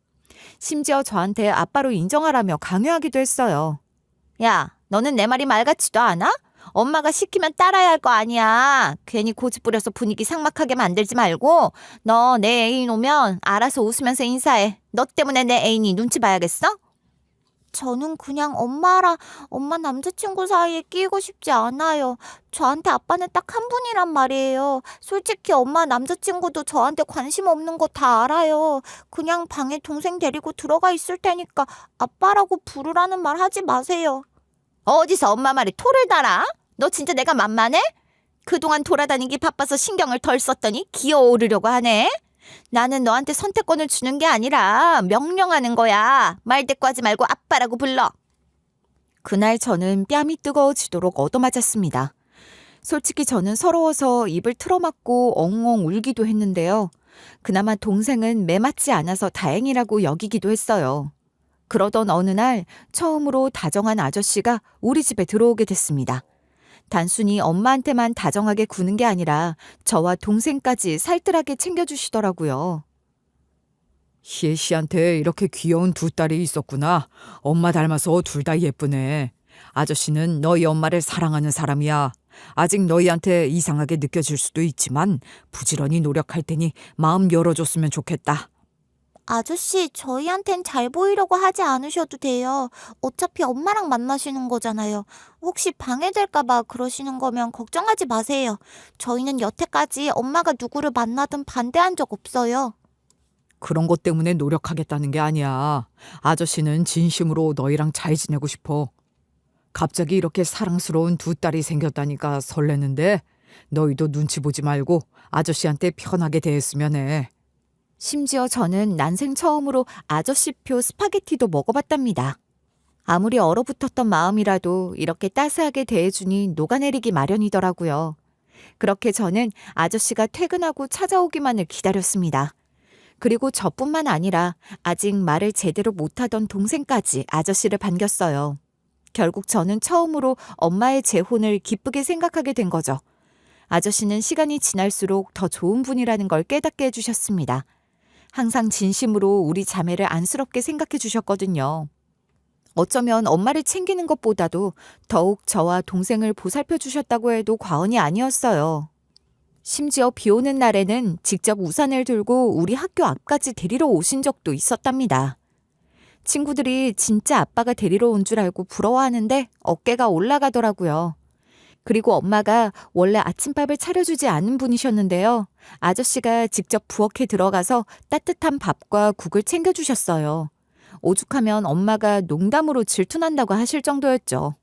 심지어 저한테 아빠로 인정하라며 강요하기도 했어요. 야, 너는 내 말이 말 같지도 않아? 엄마가 시키면 따라야 할 거 아니야. 괜히 고집 부려서 분위기 삭막하게 만들지 말고 너 내 애인 오면 알아서 웃으면서 인사해. 너 때문에 내 애인이 눈치 봐야겠어? 저는 그냥 엄마 남자친구 사이에 끼고 싶지 않아요. 저한테 아빠는 딱 한 분이란 말이에요. 솔직히 엄마 남자친구도 저한테 관심 없는 거 다 알아요. 그냥 방에 동생 데리고 들어가 있을 테니까 아빠라고 부르라는 말 하지 마세요. 어디서 엄마 말에 토를 달아? 너 진짜 내가 만만해? 그동안 돌아다니기 바빠서 신경을 덜 썼더니 기어오르려고 하네. 나는 너한테 선택권을 주는 게 아니라 명령하는 거야. 말 대꾸하지 말고 아빠라고 불러. 그날 저는 뺨이 뜨거워지도록 얻어맞았습니다. 솔직히 저는 서러워서 입을 틀어막고 엉엉 울기도 했는데요. 그나마 동생은 매맞지 않아서 다행이라고 여기기도 했어요. 그러던 어느 날 처음으로 다정한 아저씨가 우리 집에 들어오게 됐습니다. 단순히 엄마한테만 다정하게 구는 게 아니라 저와 동생까지 살뜰하게 챙겨주시더라고요. 희애 씨한테 이렇게 귀여운 두 딸이 있었구나. 엄마 닮아서 둘 다 예쁘네. 아저씨는 너희 엄마를 사랑하는 사람이야. 아직 너희한테 이상하게 느껴질 수도 있지만 부지런히 노력할 테니 마음 열어줬으면 좋겠다. 아저씨, 저희한텐 잘 보이려고 하지 않으셔도 돼요. 어차피 엄마랑 만나시는 거잖아요. 혹시 방해될까봐 그러시는 거면 걱정하지 마세요. 저희는 여태까지 엄마가 누구를 만나든 반대한 적 없어요. 그런 것 때문에 노력하겠다는 게 아니야. 아저씨는 진심으로 너희랑 잘 지내고 싶어. 갑자기 이렇게 사랑스러운 두 딸이 생겼다니까 설레는데 너희도 눈치 보지 말고 아저씨한테 편하게 대했으면 해. 심지어 저는 난생 처음으로 아저씨표 스파게티도 먹어봤답니다. 아무리 얼어붙었던 마음이라도 이렇게 따스하게 대해주니 녹아내리기 마련이더라고요. 그렇게 저는 아저씨가 퇴근하고 찾아오기만을 기다렸습니다. 그리고 저뿐만 아니라 아직 말을 제대로 못하던 동생까지 아저씨를 반겼어요. 결국 저는 처음으로 엄마의 재혼을 기쁘게 생각하게 된 거죠. 아저씨는 시간이 지날수록 더 좋은 분이라는 걸 깨닫게 해주셨습니다. 항상 진심으로 우리 자매를 안쓰럽게 생각해 주셨거든요. 어쩌면 엄마를 챙기는 것보다도 더욱 저와 동생을 보살펴 주셨다고 해도 과언이 아니었어요. 심지어 비 오는 날에는 직접 우산을 들고 우리 학교 앞까지 데리러 오신 적도 있었답니다. 친구들이 진짜 아빠가 데리러 온 줄 알고 부러워하는데 어깨가 올라가더라고요. 그리고 엄마가 원래 아침밥을 차려주지 않은 분이셨는데요. 아저씨가 직접 부엌에 들어가서 따뜻한 밥과 국을 챙겨주셨어요. 오죽하면 엄마가 농담으로 질투난다고 하실 정도였죠.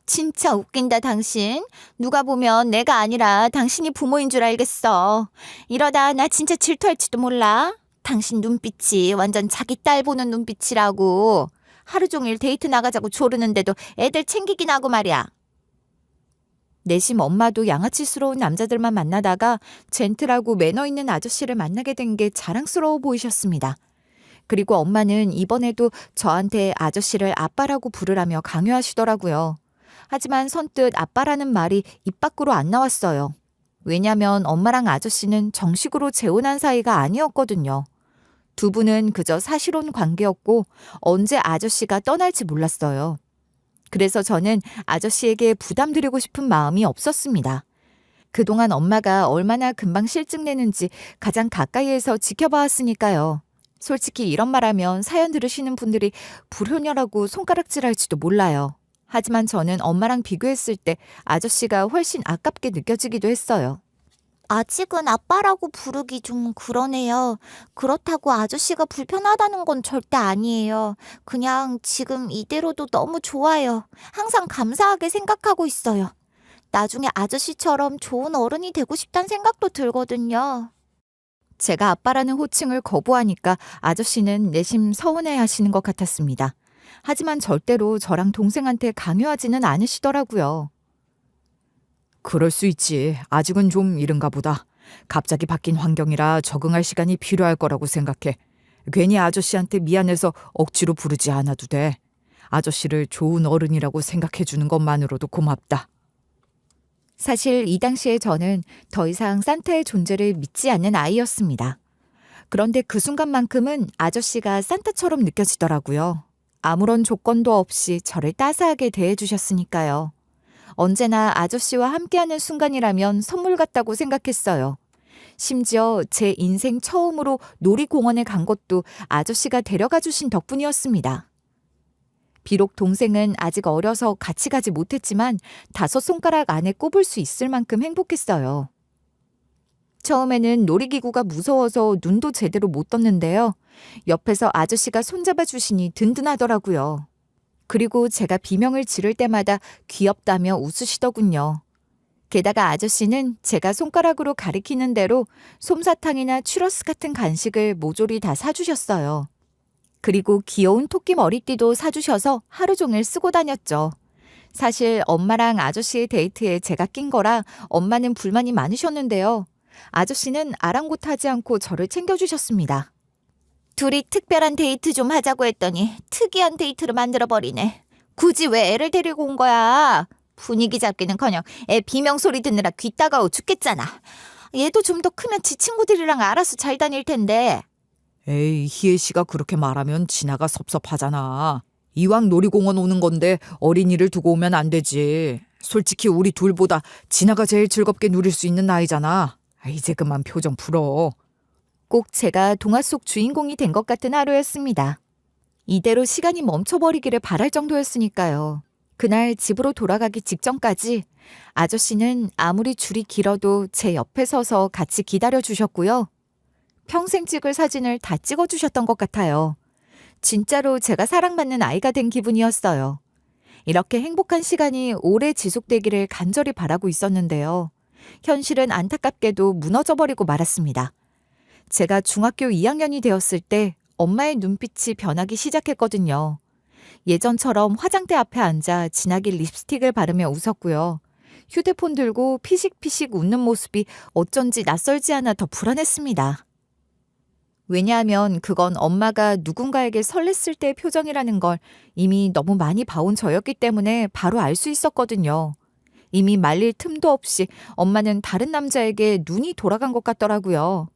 진짜 웃긴다 당신. 누가 보면 내가 아니라 당신이 부모인 줄 알겠어. 이러다 나 진짜 질투할지도 몰라. 당신 눈빛이 완전 자기 딸 보는 눈빛이라고. 하루 종일 데이트 나가자고 조르는데도 애들 챙기긴 하고 말이야. 내심 엄마도 양아치스러운 남자들만 만나다가 젠틀하고 매너 있는 아저씨를 만나게 된 게 자랑스러워 보이셨습니다. 그리고 엄마는 이번에도 저한테 아저씨를 아빠라고 부르라며 강요하시더라고요. 하지만 선뜻 아빠라는 말이 입 밖으로 안 나왔어요. 왜냐면 엄마랑 아저씨는 정식으로 재혼한 사이가 아니었거든요. 두 분은 그저 사실혼 관계였고 언제 아저씨가 떠날지 몰랐어요. 그래서 저는 아저씨에게 부담드리고 싶은 마음이 없었습니다. 그동안 엄마가 얼마나 금방 실증내는지 가장 가까이에서 지켜봐왔으니까요. 솔직히 이런 말하면 사연 들으시는 분들이 불효녀라고 손가락질할지도 몰라요. 하지만 저는 엄마랑 비교했을 때 아저씨가 훨씬 아깝게 느껴지기도 했어요. 아직은 아빠라고 부르기 좀 그러네요. 그렇다고 아저씨가 불편하다는 건 절대 아니에요. 그냥 지금 이대로도 너무 좋아요. 항상 감사하게 생각하고 있어요. 나중에 아저씨처럼 좋은 어른이 되고 싶다는 생각도 들거든요. 제가 아빠라는 호칭을 거부하니까 아저씨는 내심 서운해 하시는 것 같았습니다. 하지만 절대로 저랑 동생한테 강요하지는 않으시더라고요. 그럴 수 있지. 아직은 좀 이른가 보다. 갑자기 바뀐 환경이라 적응할 시간이 필요할 거라고 생각해. 괜히 아저씨한테 미안해서 억지로 부르지 않아도 돼. 아저씨를 좋은 어른이라고 생각해 주는 것만으로도 고맙다. 사실 이 당시에 저는 더 이상 산타의 존재를 믿지 않는 아이였습니다. 그런데 그 순간만큼은 아저씨가 산타처럼 느껴지더라고요. 아무런 조건도 없이 저를 따스하게 대해주셨으니까요. 언제나 아저씨와 함께하는 순간이라면 선물 같다고 생각했어요. 심지어 제 인생 처음으로 놀이공원에 간 것도 아저씨가 데려가 주신 덕분이었습니다. 비록 동생은 아직 어려서 같이 가지 못했지만 5손가락 안에 꼽을 수 있을 만큼 행복했어요. 처음에는 놀이기구가 무서워서 눈도 제대로 못 떴는데요. 옆에서 아저씨가 손잡아 주시니 든든하더라고요. 그리고 제가 비명을 지를 때마다 귀엽다며 웃으시더군요. 게다가 아저씨는 제가 손가락으로 가리키는 대로 솜사탕이나 추러스 같은 간식을 모조리 다 사주셨어요. 그리고 귀여운 토끼 머리띠도 사주셔서 하루 종일 쓰고 다녔죠. 사실 엄마랑 아저씨의 데이트에 제가 낀 거라 엄마는 불만이 많으셨는데요. 아저씨는 아랑곳하지 않고 저를 챙겨주셨습니다. 둘이 특별한 데이트 좀 하자고 했더니 특이한 데이트를 만들어버리네. 굳이 왜 애를 데리고 온 거야? 분위기 잡기는커녕 애 비명 소리 듣느라 귀 따가워 죽겠잖아. 얘도 좀 더 크면 지 친구들이랑 알아서 잘 다닐 텐데. 에이, 희애 씨가 그렇게 말하면 진아가 섭섭하잖아. 이왕 놀이공원 오는 건데 어린이를 두고 오면 안 되지. 솔직히 우리 둘보다 진아가 제일 즐겁게 누릴 수 있는 나이잖아. 이제 그만 표정 풀어. 꼭 제가 동화 속 주인공이 된 것 같은 하루였습니다. 이대로 시간이 멈춰버리기를 바랄 정도였으니까요. 그날 집으로 돌아가기 직전까지 아저씨는 아무리 줄이 길어도 제 옆에 서서 같이 기다려주셨고요. 평생 찍을 사진을 다 찍어주셨던 것 같아요. 진짜로 제가 사랑받는 아이가 된 기분이었어요. 이렇게 행복한 시간이 오래 지속되기를 간절히 바라고 있었는데요. 현실은 안타깝게도 무너져버리고 말았습니다. 제가 중학교 2학년이 되었을 때 엄마의 눈빛이 변하기 시작했거든요. 예전처럼 화장대 앞에 앉아 진하게 립스틱을 바르며 웃었고요. 휴대폰 들고 피식피식 웃는 모습이 어쩐지 낯설지 않아 더 불안했습니다. 왜냐하면 그건 엄마가 누군가에게 설렜을 때의 표정이라는 걸 이미 너무 많이 봐온 저였기 때문에 바로 알 수 있었거든요. 이미 말릴 틈도 없이 엄마는 다른 남자에게 눈이 돌아간 것 같더라고요.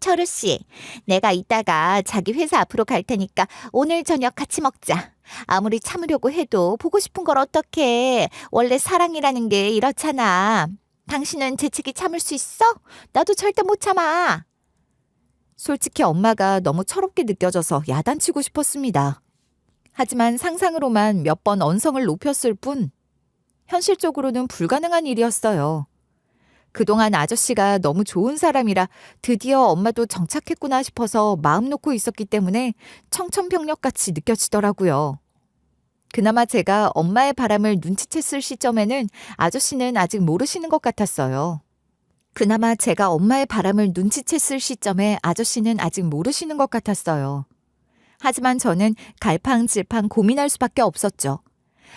철우 씨, 내가 이따가 자기 회사 앞으로 갈 테니까 오늘 저녁 같이 먹자. 아무리 참으려고 해도 보고 싶은 걸 어떡해. 원래 사랑이라는 게 이렇잖아. 당신은 재채기 참을 수 있어? 나도 절대 못 참아. 솔직히 엄마가 너무 철없게 느껴져서 야단치고 싶었습니다. 하지만 상상으로만 몇 번 언성을 높였을 뿐 현실적으로는 불가능한 일이었어요. 그동안 아저씨가 너무 좋은 사람이라 드디어 엄마도 정착했구나 싶어서 마음 놓고 있었기 때문에 청천벽력같이 느껴지더라고요. 그나마 제가 엄마의 바람을 눈치챘을 시점에는 아저씨는 아직 모르시는 것 같았어요. 하지만 저는 갈팡질팡 고민할 수밖에 없었죠.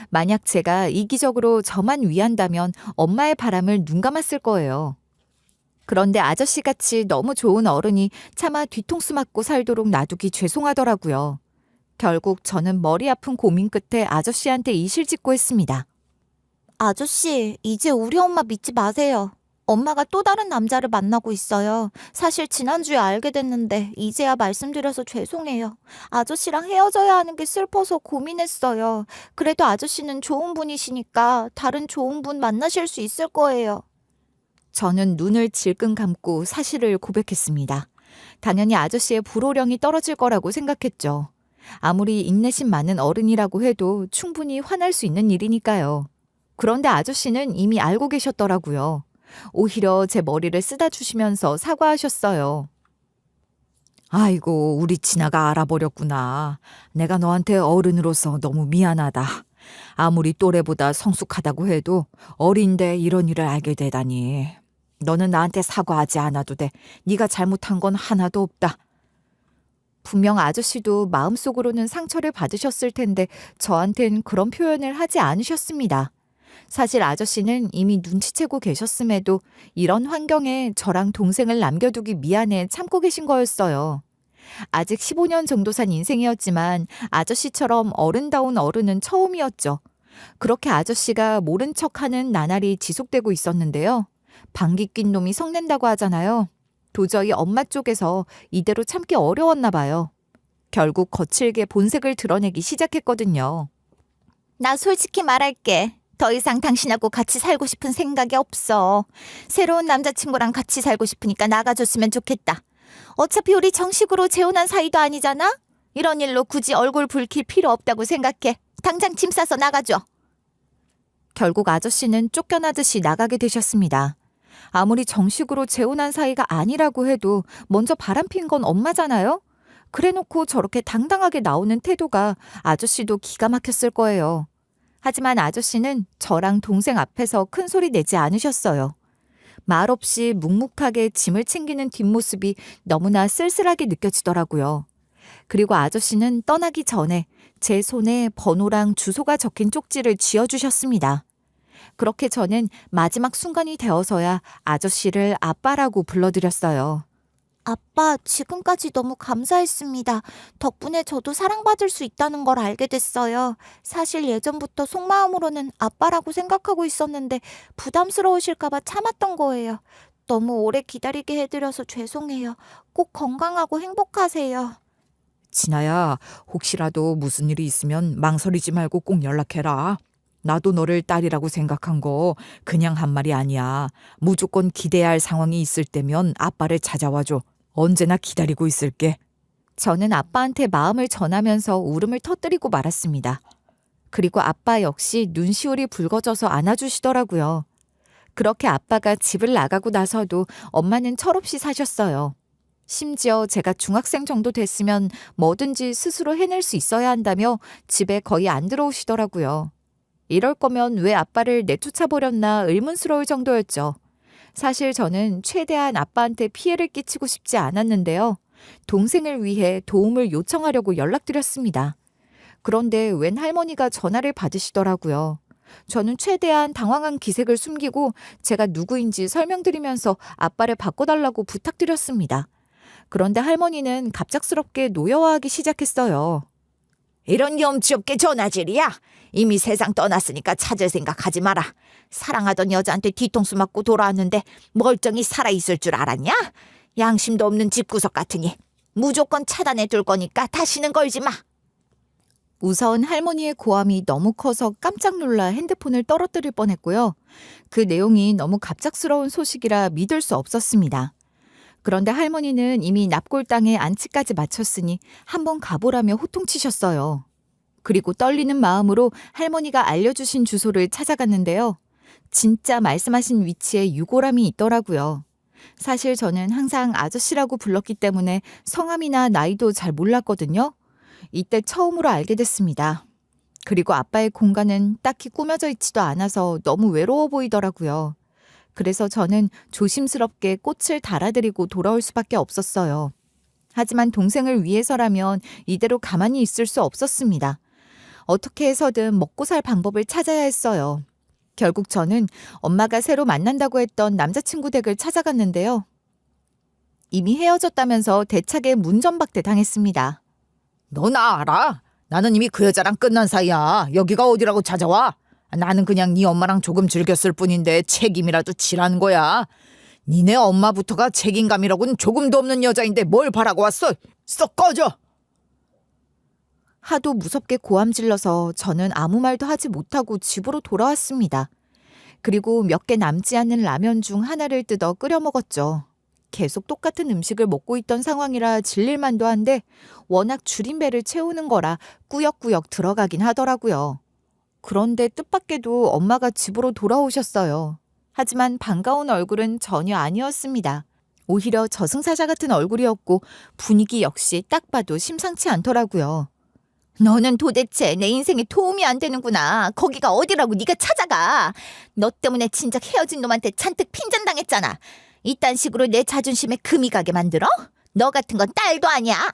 만약 제가 이기적으로 저만 위한다면 엄마의 바람을 눈감았을 거예요. 그런데 아저씨같이 너무 좋은 어른이 차마 뒤통수 맞고 살도록 놔두기 죄송하더라고요. 결국 저는 머리 아픈 고민 끝에 아저씨한테 이실직고 했습니다. 아저씨, 이제 우리 엄마 믿지 마세요. 엄마가 또 다른 남자를 만나고 있어요. 사실 지난주에 알게 됐는데 이제야 말씀드려서 죄송해요. 아저씨랑 헤어져야 하는 게 슬퍼서 고민했어요. 그래도 아저씨는 좋은 분이시니까 다른 좋은 분 만나실 수 있을 거예요. 저는 눈을 질끈 감고 사실을 고백했습니다. 당연히 아저씨의 불호령이 떨어질 거라고 생각했죠. 아무리 인내심 많은 어른이라고 해도 충분히 화날 수 있는 일이니까요. 그런데 아저씨는 이미 알고 계셨더라고요. 오히려 제 머리를 쓰다 주시면서 사과하셨어요. 아이고, 우리 진아가 알아버렸구나. 내가 너한테 어른으로서 너무 미안하다. 아무리 또래보다 성숙하다고 해도 어린데 이런 일을 알게 되다니. 너는 나한테 사과하지 않아도 돼. 네가 잘못한 건 하나도 없다. 분명 아저씨도 마음속으로는 상처를 받으셨을 텐데 저한텐 그런 표현을 하지 않으셨습니다. 사실 아저씨는 이미 눈치채고 계셨음에도 이런 환경에 저랑 동생을 남겨두기 미안해 참고 계신 거였어요. 아직 15년 정도 산 인생이었지만 아저씨처럼 어른다운 어른은 처음이었죠. 그렇게 아저씨가 모른 척하는 나날이 지속되고 있었는데요. 방귀 낀 놈이 성낸다고 하잖아요. 도저히 엄마 쪽에서 이대로 참기 어려웠나 봐요. 결국 거칠게 본색을 드러내기 시작했거든요. 나 솔직히 말할게. 더 이상 당신하고 같이 살고 싶은 생각이 없어. 새로운 남자친구랑 같이 살고 싶으니까 나가줬으면 좋겠다. 어차피 우리 정식으로 재혼한 사이도 아니잖아? 이런 일로 굳이 얼굴 붉힐 필요 없다고 생각해. 당장 짐 싸서 나가줘. 결국 아저씨는 쫓겨나듯이 나가게 되셨습니다. 아무리 정식으로 재혼한 사이가 아니라고 해도 먼저 바람핀 건 엄마잖아요? 그래놓고 저렇게 당당하게 나오는 태도가 아저씨도 기가 막혔을 거예요. 하지만 아저씨는 저랑 동생 앞에서 큰 소리 내지 않으셨어요. 말없이 묵묵하게 짐을 챙기는 뒷모습이 너무나 쓸쓸하게 느껴지더라고요. 그리고 아저씨는 떠나기 전에 제 손에 번호랑 주소가 적힌 쪽지를 쥐어주셨습니다. 그렇게 저는 마지막 순간이 되어서야 아저씨를 아빠라고 불러드렸어요. 아빠, 지금까지 너무 감사했습니다. 덕분에 저도 사랑받을 수 있다는 걸 알게 됐어요. 사실 예전부터 속마음으로는 아빠라고 생각하고 있었는데 부담스러우실까봐 참았던 거예요. 너무 오래 기다리게 해드려서 죄송해요. 꼭 건강하고 행복하세요. 진아야, 혹시라도 무슨 일이 있으면 망설이지 말고 꼭 연락해라. 나도 너를 딸이라고 생각한 거 그냥 한 말이 아니야. 무조건 기대야 할 상황이 있을 때면 아빠를 찾아와줘. 언제나 기다리고 있을게. 저는 아빠한테 마음을 전하면서 울음을 터뜨리고 말았습니다. 그리고 아빠 역시 눈시울이 붉어져서 안아주시더라고요. 그렇게 아빠가 집을 나가고 나서도 엄마는 철없이 사셨어요. 심지어 제가 중학생 정도 됐으면 뭐든지 스스로 해낼 수 있어야 한다며 집에 거의 안 들어오시더라고요. 이럴 거면 왜 아빠를 내쫓아버렸나 의문스러울 정도였죠. 사실 저는 최대한 아빠한테 피해를 끼치고 싶지 않았는데요. 동생을 위해 도움을 요청하려고 연락드렸습니다. 그런데 웬 할머니가 전화를 받으시더라고요. 저는 최대한 당황한 기색을 숨기고 제가 누구인지 설명드리면서 아빠를 바꿔달라고 부탁드렸습니다. 그런데 할머니는 갑작스럽게 노여워하기 시작했어요. 이런 염치 없게 전화질이야. 이미 세상 떠났으니까 찾을 생각하지 마라. 사랑하던 여자한테 뒤통수 맞고 돌아왔는데 멀쩡히 살아있을 줄 알았냐? 양심도 없는 집구석 같으니 무조건 차단해 둘 거니까 다시는 걸지 마. 우선 할머니의 고함이 너무 커서 깜짝 놀라 핸드폰을 떨어뜨릴 뻔했고요. 그 내용이 너무 갑작스러운 소식이라 믿을 수 없었습니다. 그런데 할머니는 이미 납골당에 안치까지 마쳤으니 한번 가보라며 호통치셨어요. 그리고 떨리는 마음으로 할머니가 알려주신 주소를 찾아갔는데요. 진짜 말씀하신 위치에 유골함이 있더라고요. 사실 저는 항상 아저씨라고 불렀기 때문에 성함이나 나이도 잘 몰랐거든요. 이때 처음으로 알게 됐습니다. 그리고 아빠의 공간은 딱히 꾸며져 있지도 않아서 너무 외로워 보이더라고요. 그래서 저는 조심스럽게 꽃을 달아드리고 돌아올 수밖에 없었어요. 하지만 동생을 위해서라면 이대로 가만히 있을 수 없었습니다. 어떻게 해서든 먹고 살 방법을 찾아야 했어요. 결국 저는 엄마가 새로 만난다고 했던 남자친구 댁을 찾아갔는데요. 이미 헤어졌다면서 대차게 문전박대 당했습니다. 너 나 알아? 나는 이미 그 여자랑 끝난 사이야. 여기가 어디라고 찾아와? 나는 그냥 네 엄마랑 조금 즐겼을 뿐인데 책임이라도 지라는 거야. 니네 엄마부터가 책임감이라고는 조금도 없는 여자인데 뭘 바라고 왔어? 썩 꺼져! 하도 무섭게 고함 질러서 저는 아무 말도 하지 못하고 집으로 돌아왔습니다. 그리고 몇 개 남지 않는 라면 중 하나를 뜯어 끓여 먹었죠. 계속 똑같은 음식을 먹고 있던 상황이라 질릴만도 한데 워낙 줄인 배를 채우는 거라 꾸역꾸역 들어가긴 하더라고요. 그런데 뜻밖에도 엄마가 집으로 돌아오셨어요. 하지만 반가운 얼굴은 전혀 아니었습니다. 오히려 저승사자 같은 얼굴이었고 분위기 역시 딱 봐도 심상치 않더라고요. 너는 도대체 내 인생에 도움이 안 되는구나. 거기가 어디라고 네가 찾아가. 너 때문에 진작 헤어진 놈한테 잔뜩 핀잔당했잖아. 이딴 식으로 내 자존심에 금이 가게 만들어? 너 같은 건 딸도 아니야.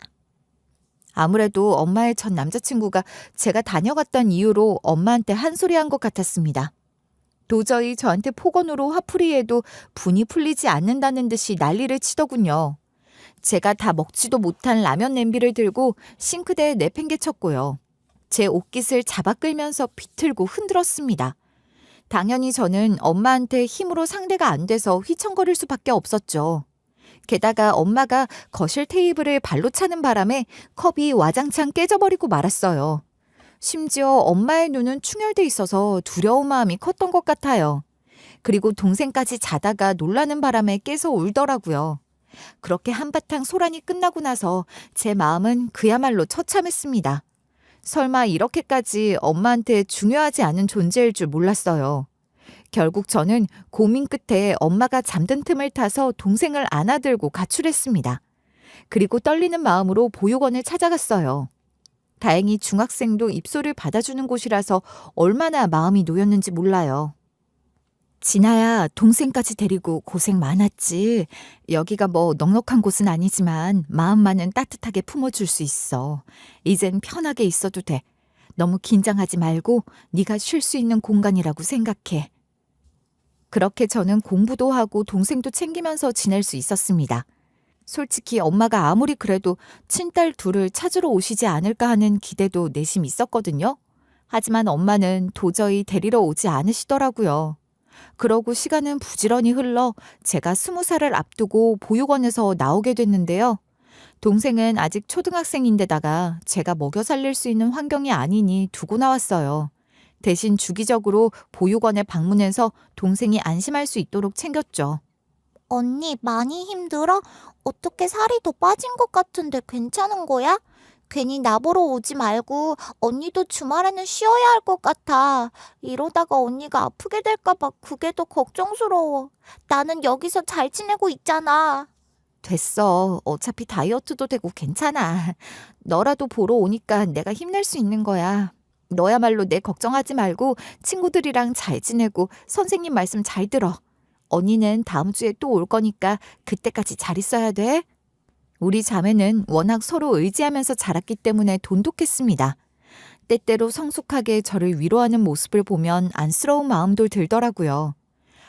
아무래도 엄마의 전 남자친구가 제가 다녀갔던 이유로 엄마한테 한 소리 한 것 같았습니다. 도저히 저한테 폭언으로 화풀이해도 분이 풀리지 않는다는 듯이 난리를 치더군요. 제가 다 먹지도 못한 라면 냄비를 들고 싱크대에 내팽개쳤고요. 제 옷깃을 잡아 끌면서 비틀고 흔들었습니다. 당연히 저는 엄마한테 힘으로 상대가 안 돼서 휘청거릴 수밖에 없었죠. 게다가 엄마가 거실 테이블을 발로 차는 바람에 컵이 와장창 깨져버리고 말았어요. 심지어 엄마의 눈은 충혈돼 있어서 두려운 마음이 컸던 것 같아요. 그리고 동생까지 자다가 놀라는 바람에 깨서 울더라고요. 그렇게 한바탕 소란이 끝나고 나서 제 마음은 그야말로 처참했습니다. 설마 이렇게까지 엄마한테 중요하지 않은 존재일 줄 몰랐어요. 결국 저는 고민 끝에 엄마가 잠든 틈을 타서 동생을 안아들고 가출했습니다. 그리고 떨리는 마음으로 보육원을 찾아갔어요. 다행히 중학생도 입소를 받아주는 곳이라서 얼마나 마음이 놓였는지 몰라요. 진아야, 동생까지 데리고 고생 많았지. 여기가 뭐 넉넉한 곳은 아니지만 마음만은 따뜻하게 품어줄 수 있어. 이젠 편하게 있어도 돼. 너무 긴장하지 말고 네가 쉴 수 있는 공간이라고 생각해. 그렇게 저는 공부도 하고 동생도 챙기면서 지낼 수 있었습니다. 솔직히 엄마가 아무리 그래도 친딸 둘을 찾으러 오시지 않을까 하는 기대도 내심 있었거든요. 하지만 엄마는 도저히 데리러 오지 않으시더라고요. 그러고 시간은 부지런히 흘러 제가 20살을 앞두고 보육원에서 나오게 됐는데요. 동생은 아직 초등학생인데다가 제가 먹여 살릴 수 있는 환경이 아니니 두고 나왔어요. 대신 주기적으로 보육원에 방문해서 동생이 안심할 수 있도록 챙겼죠. 언니, 많이 힘들어? 어떻게 살이 더 빠진 것 같은데 괜찮은 거야? 괜히 나보러 오지 말고 언니도 주말에는 쉬어야 할 것 같아. 이러다가 언니가 아프게 될까 봐 그게 더 걱정스러워. 나는 여기서 잘 지내고 있잖아. 됐어. 어차피 다이어트도 되고 괜찮아. 너라도 보러 오니까 내가 힘낼 수 있는 거야. 너야말로 내 걱정하지 말고 친구들이랑 잘 지내고 선생님 말씀 잘 들어. 언니는 다음 주에 또 올 거니까 그때까지 잘 있어야 돼. 우리 자매는 워낙 서로 의지하면서 자랐기 때문에 돈독했습니다. 때때로 성숙하게 저를 위로하는 모습을 보면 안쓰러운 마음도 들더라고요.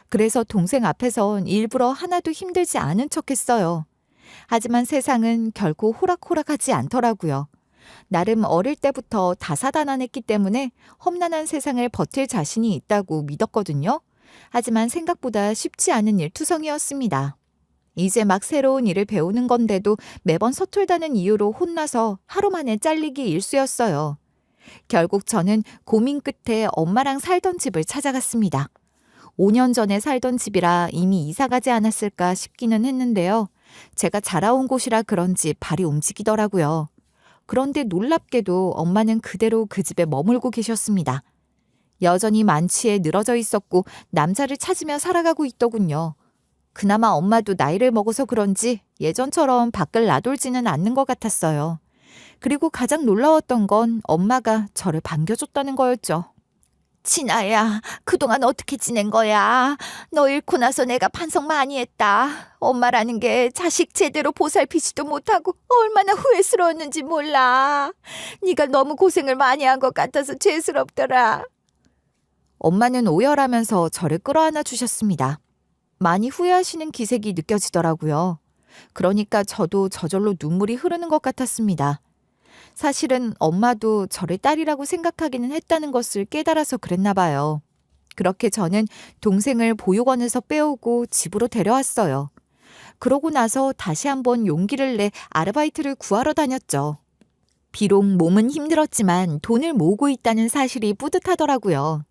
그래서 동생 앞에선 일부러 하나도 힘들지 않은 척했어요. 하지만 세상은 결코 호락호락하지 않더라고요. 나름 어릴 때부터 다사다난했기 때문에 험난한 세상을 버틸 자신이 있다고 믿었거든요. 하지만 생각보다 쉽지 않은 일투성이었습니다. 이제 막 새로운 일을 배우는 건데도 매번 서툴다는 이유로 혼나서 하루 만에 잘리기 일쑤였어요. 결국 저는 고민 끝에 엄마랑 살던 집을 찾아갔습니다. 5년 전에 살던 집이라 이미 이사 가지 않았을까 싶기는 했는데요. 제가 자라온 곳이라 그런지 발이 움직이더라고요. 그런데 놀랍게도 엄마는 그대로 그 집에 머물고 계셨습니다. 여전히 만취에 늘어져 있었고 남자를 찾으며 살아가고 있더군요. 그나마 엄마도 나이를 먹어서 그런지 예전처럼 밖을 나돌지는 않는 것 같았어요. 그리고 가장 놀라웠던 건 엄마가 저를 반겨줬다는 거였죠. 진아야, 그동안 어떻게 지낸 거야? 너 잃고 나서 내가 반성 많이 했다. 엄마라는 게 자식 제대로 보살피지도 못하고 얼마나 후회스러웠는지 몰라. 네가 너무 고생을 많이 한 것 같아서 죄스럽더라. 엄마는 오열하면서 저를 끌어안아 주셨습니다. 많이 후회하시는 기색이 느껴지더라고요. 그러니까 저도 저절로 눈물이 흐르는 것 같았습니다. 사실은 엄마도 저를 딸이라고 생각하기는 했다는 것을 깨달아서 그랬나 봐요. 그렇게 저는 동생을 보육원에서 빼오고 집으로 데려왔어요. 그러고 나서 다시 한번 용기를 내 아르바이트를 구하러 다녔죠. 비록 몸은 힘들었지만 돈을 모으고 있다는 사실이 뿌듯하더라고요.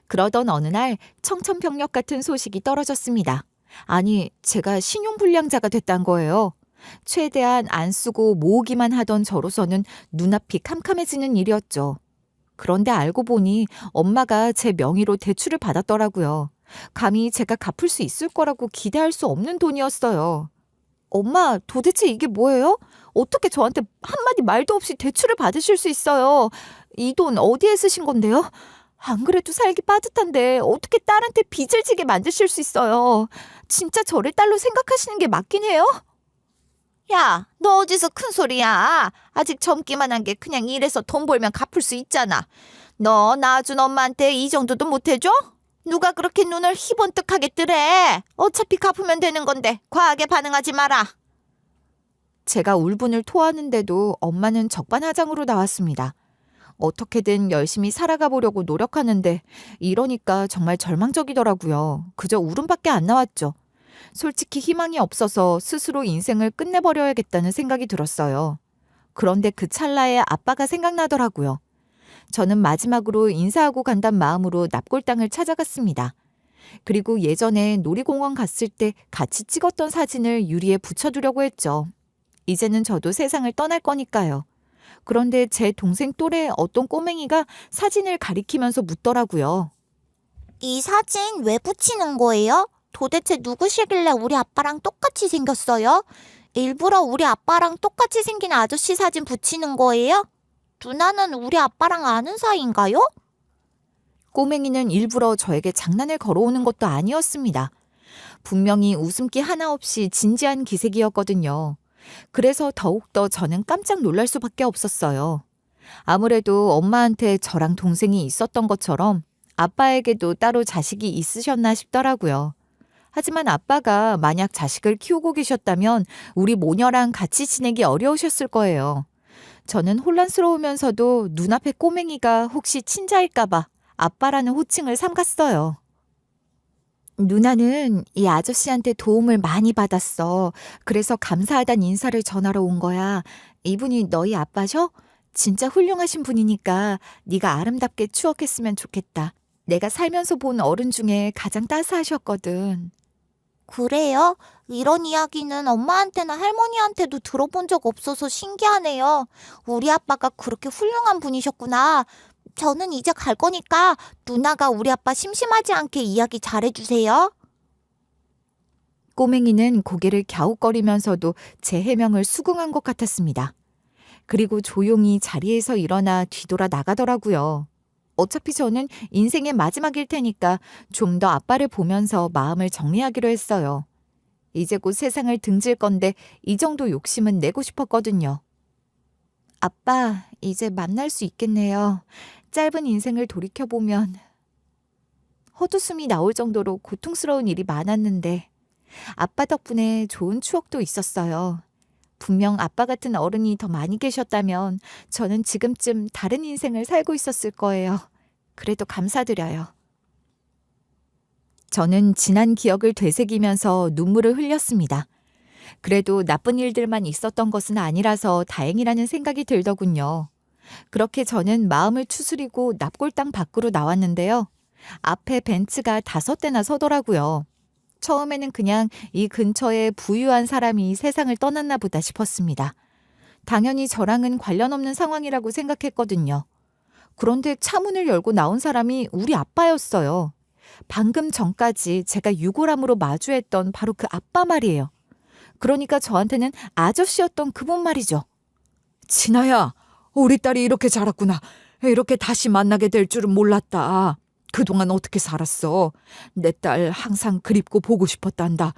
그러던 어느 날 청천벽력 같은 소식이 떨어졌습니다. 아니, 제가 신용불량자가 됐단 거예요. 최대한 안 쓰고 모으기만 하던 저로서는 눈앞이 캄캄해지는 일이었죠. 그런데 알고 보니 엄마가 제 명의로 대출을 받았더라고요. 감히 제가 갚을 수 있을 거라고 기대할 수 없는 돈이었어요. 엄마, 도대체 이게 뭐예요? 어떻게 저한테 한마디 말도 없이 대출을 받으실 수 있어요? 이 돈 어디에 쓰신 건데요? 안 그래도 살기 빠듯한데 어떻게 딸한테 빚을 지게 만드실 수 있어요? 진짜 저를 딸로 생각하시는 게 맞긴 해요? 야, 너 어디서 큰 소리야? 아직 젊기만 한 게 그냥 일해서 돈 벌면 갚을 수 있잖아. 너 낳아준 엄마한테 이 정도도 못 해줘? 누가 그렇게 눈을 희번뜩하게 뜨래? 어차피 갚으면 되는 건데 과하게 반응하지 마라. 제가 울분을 토하는데도 엄마는 적반하장으로 나왔습니다. 어떻게든 열심히 살아가 보려고 노력하는데 이러니까 정말 절망적이더라고요. 그저 울음밖에 안 나왔죠. 솔직히 희망이 없어서 스스로 인생을 끝내버려야겠다는 생각이 들었어요. 그런데 그 찰나에 아빠가 생각나더라고요. 저는 마지막으로 인사하고 간단 마음으로 납골당을 찾아갔습니다. 그리고 예전에 놀이공원 갔을 때 같이 찍었던 사진을 유리에 붙여두려고 했죠. 이제는 저도 세상을 떠날 거니까요. 그런데 제 동생 또래 어떤 꼬맹이가 사진을 가리키면서 묻더라고요. 이 사진 왜 붙이는 거예요? 도대체 누구시길래 우리 아빠랑 똑같이 생겼어요? 일부러 우리 아빠랑 똑같이 생긴 아저씨 사진 붙이는 거예요? 누나는 우리 아빠랑 아는 사이인가요? 꼬맹이는 일부러 저에게 장난을 걸어오는 것도 아니었습니다. 분명히 웃음기 하나 없이 진지한 기색이었거든요. 그래서 더욱더 저는 깜짝 놀랄 수밖에 없었어요. 아무래도 엄마한테 저랑 동생이 있었던 것처럼 아빠에게도 따로 자식이 있으셨나 싶더라고요. 하지만 아빠가 만약 자식을 키우고 계셨다면 우리 모녀랑 같이 지내기 어려우셨을 거예요. 저는 혼란스러우면서도 눈앞의 꼬맹이가 혹시 친자일까봐 아빠라는 호칭을 삼갔어요. 누나는 이 아저씨한테 도움을 많이 받았어. 그래서 감사하단 인사를 전하러 온 거야. 이분이 너희 아빠셔? 진짜 훌륭하신 분이니까 네가 아름답게 추억했으면 좋겠다. 내가 살면서 본 어른 중에 가장 따스하셨거든. 그래요? 이런 이야기는 엄마한테나 할머니한테도 들어본 적 없어서 신기하네요. 우리 아빠가 그렇게 훌륭한 분이셨구나. 저는 이제 갈 거니까 누나가 우리 아빠 심심하지 않게 이야기 잘해주세요. 꼬맹이는 고개를 갸웃거리면서도 제 해명을 수긍한 것 같았습니다. 그리고 조용히 자리에서 일어나 뒤돌아 나가더라고요. 어차피 저는 인생의 마지막일 테니까 좀 더 아빠를 보면서 마음을 정리하기로 했어요. 이제 곧 세상을 등질 건데 이 정도 욕심은 내고 싶었거든요. 아빠, 이제 만날 수 있겠네요. 짧은 인생을 돌이켜보면 헛웃음이 나올 정도로 고통스러운 일이 많았는데 아빠 덕분에 좋은 추억도 있었어요. 분명 아빠 같은 어른이 더 많이 계셨다면 저는 지금쯤 다른 인생을 살고 있었을 거예요. 그래도 감사드려요. 저는 지난 기억을 되새기면서 눈물을 흘렸습니다. 그래도 나쁜 일들만 있었던 것은 아니라서 다행이라는 생각이 들더군요. 그렇게 저는 마음을 추스리고 납골당 밖으로 나왔는데요. 앞에 벤츠가 5대나 서더라고요. 처음에는 그냥 이 근처에 부유한 사람이 세상을 떠났나 보다 싶었습니다. 당연히 저랑은 관련 없는 상황이라고 생각했거든요. 그런데 차문을 열고 나온 사람이 우리 아빠였어요. 방금 전까지 제가 유골함으로 마주했던 바로 그 아빠 말이에요. 그러니까 저한테는 아저씨였던 그분 말이죠. 진아야, 우리 딸이 이렇게 자랐구나. 이렇게 다시 만나게 될 줄은 몰랐다. 그동안 어떻게 살았어? 내 딸 항상 그립고 보고 싶었단다.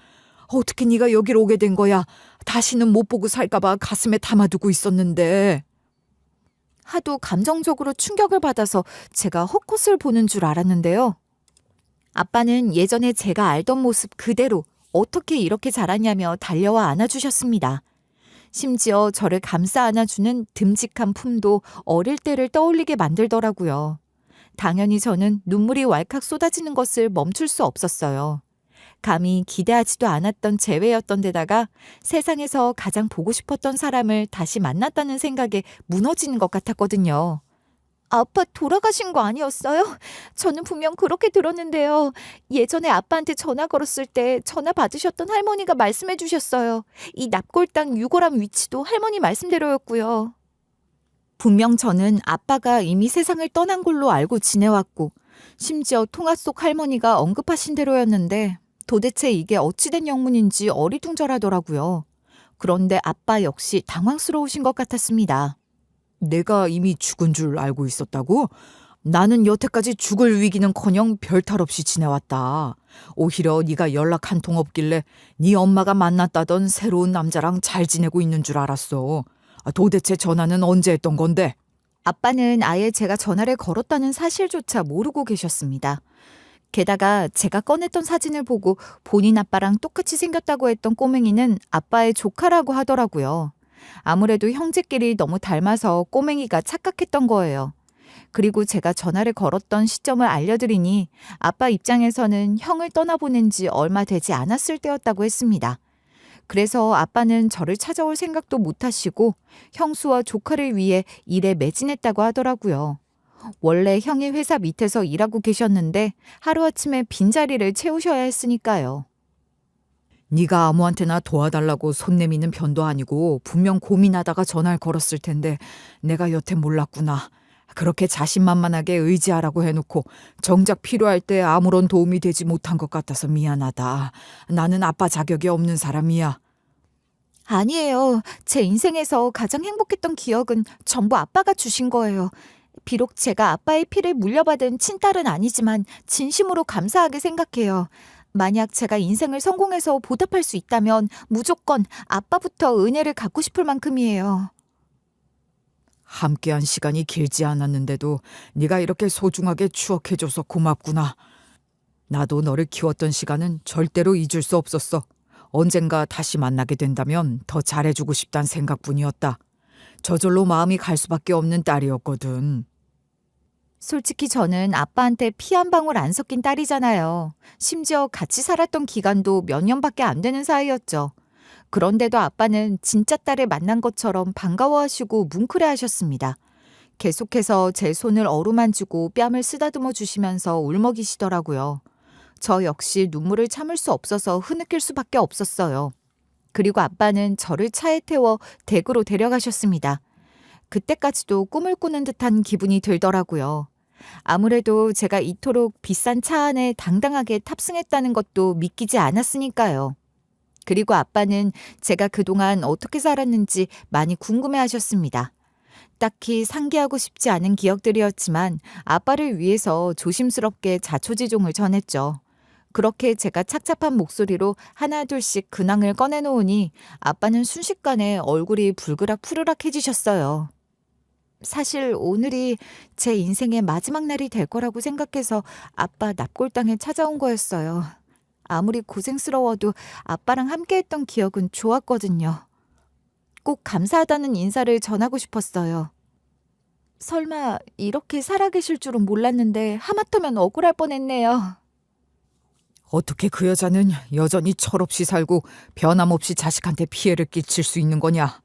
어떻게 네가 여기로 오게 된 거야? 다시는 못 보고 살까봐 가슴에 담아두고 있었는데. 하도 감정적으로 충격을 받아서 제가 헛것을 보는 줄 알았는데요. 아빠는 예전에 제가 알던 모습 그대로 어떻게 이렇게 자랐냐며 달려와 안아주셨습니다. 심지어 저를 감싸 안아주는 듬직한 품도 어릴 때를 떠올리게 만들더라고요. 당연히 저는 눈물이 왈칵 쏟아지는 것을 멈출 수 없었어요. 감히 기대하지도 않았던 재회였던 데다가 세상에서 가장 보고 싶었던 사람을 다시 만났다는 생각에 무너지는 것 같았거든요. 아빠 돌아가신 거 아니었어요? 저는 분명 그렇게 들었는데요. 예전에 아빠한테 전화 걸었을 때 전화 받으셨던 할머니가 말씀해 주셨어요. 이 납골당 유골함 위치도 할머니 말씀대로였고요. 분명 저는 아빠가 이미 세상을 떠난 걸로 알고 지내왔고 심지어 통화 속 할머니가 언급하신 대로였는데 도대체 이게 어찌된 영문인지 어리둥절하더라고요. 그런데 아빠 역시 당황스러우신 것 같았습니다. 내가 이미 죽은 줄 알고 있었다고? 나는 여태까지 죽을 위기는커녕 별탈 없이 지내왔다. 오히려 네가 연락 한 통 없길래 네 엄마가 만났다던 새로운 남자랑 잘 지내고 있는 줄 알았어. 도대체 전화는 언제 했던 건데? 아빠는 아예 제가 전화를 걸었다는 사실조차 모르고 계셨습니다. 게다가 제가 꺼냈던 사진을 보고 본인 아빠랑 똑같이 생겼다고 했던 꼬맹이는 아빠의 조카라고 하더라고요. 아무래도 형제끼리 너무 닮아서 꼬맹이가 착각했던 거예요. 그리고 제가 전화를 걸었던 시점을 알려드리니 아빠 입장에서는 형을 떠나보낸 지 얼마 되지 않았을 때였다고 했습니다. 그래서 아빠는 저를 찾아올 생각도 못 하시고 형수와 조카를 위해 일에 매진했다고 하더라고요. 원래 형이 회사 밑에서 일하고 계셨는데 하루아침에 빈자리를 채우셔야 했으니까요. 네가 아무한테나 도와달라고 손 내미는 편도 아니고 분명 고민하다가 전화를 걸었을 텐데 내가 여태 몰랐구나. 그렇게 자신만만하게 의지하라고 해놓고 정작 필요할 때 아무런 도움이 되지 못한 것 같아서 미안하다. 나는 아빠 자격이 없는 사람이야. 아니에요. 제 인생에서 가장 행복했던 기억은 전부 아빠가 주신 거예요. 비록 제가 아빠의 피를 물려받은 친딸은 아니지만 진심으로 감사하게 생각해요. 만약 제가 인생을 성공해서 보답할 수 있다면 무조건 아빠부터 은혜를 갚고 싶을 만큼이에요. 함께한 시간이 길지 않았는데도 네가 이렇게 소중하게 추억해줘서 고맙구나. 나도 너를 키웠던 시간은 절대로 잊을 수 없었어. 언젠가 다시 만나게 된다면 더 잘해주고 싶단 생각뿐이었다. 저절로 마음이 갈 수밖에 없는 딸이었거든. 솔직히 저는 아빠한테 피 한 방울 안 섞인 딸이잖아요. 심지어 같이 살았던 기간도 몇 년밖에 안 되는 사이였죠. 그런데도 아빠는 진짜 딸을 만난 것처럼 반가워하시고 뭉클해하셨습니다. 계속해서 제 손을 어루만지고 뺨을 쓰다듬어 주시면서 울먹이시더라고요. 저 역시 눈물을 참을 수 없어서 흐느낄 수밖에 없었어요. 그리고 아빠는 저를 차에 태워 댁으로 데려가셨습니다. 그때까지도 꿈을 꾸는 듯한 기분이 들더라고요. 아무래도 제가 이토록 비싼 차 안에 당당하게 탑승했다는 것도 믿기지 않았으니까요. 그리고 아빠는 제가 그동안 어떻게 살았는지 많이 궁금해하셨습니다. 딱히 상기하고 싶지 않은 기억들이었지만 아빠를 위해서 조심스럽게 자초지종을 전했죠. 그렇게 제가 착잡한 목소리로 하나둘씩 근황을 꺼내놓으니 아빠는 순식간에 얼굴이 불그락 푸르락해지셨어요. 사실 오늘이 제 인생의 마지막 날이 될 거라고 생각해서 아빠 납골당에 찾아온 거였어요. 아무리 고생스러워도 아빠랑 함께했던 기억은 좋았거든요. 꼭 감사하다는 인사를 전하고 싶었어요. 설마 이렇게 살아계실 줄은 몰랐는데 하마터면 억울할 뻔했네요. 어떻게 그 여자는 여전히 철없이 살고 변함없이 자식한테 피해를 끼칠 수 있는 거냐?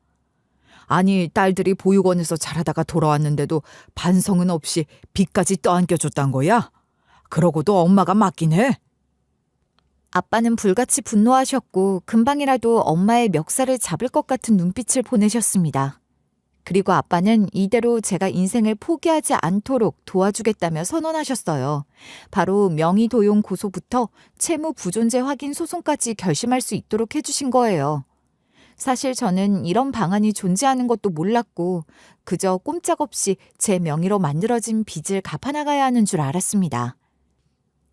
아니, 딸들이 보육원에서 자라다가 돌아왔는데도 반성은 없이 빚까지 떠안겨줬단 거야? 그러고도 엄마가 맞긴 해? 아빠는 불같이 분노하셨고 금방이라도 엄마의 멱살을 잡을 것 같은 눈빛을 보내셨습니다. 그리고 아빠는 이대로 제가 인생을 포기하지 않도록 도와주겠다며 선언하셨어요. 바로 명의도용 고소부터 채무 부존재 확인 소송까지 결심할 수 있도록 해주신 거예요. 사실 저는 이런 방안이 존재하는 것도 몰랐고 그저 꼼짝없이 제 명의로 만들어진 빚을 갚아나가야 하는 줄 알았습니다.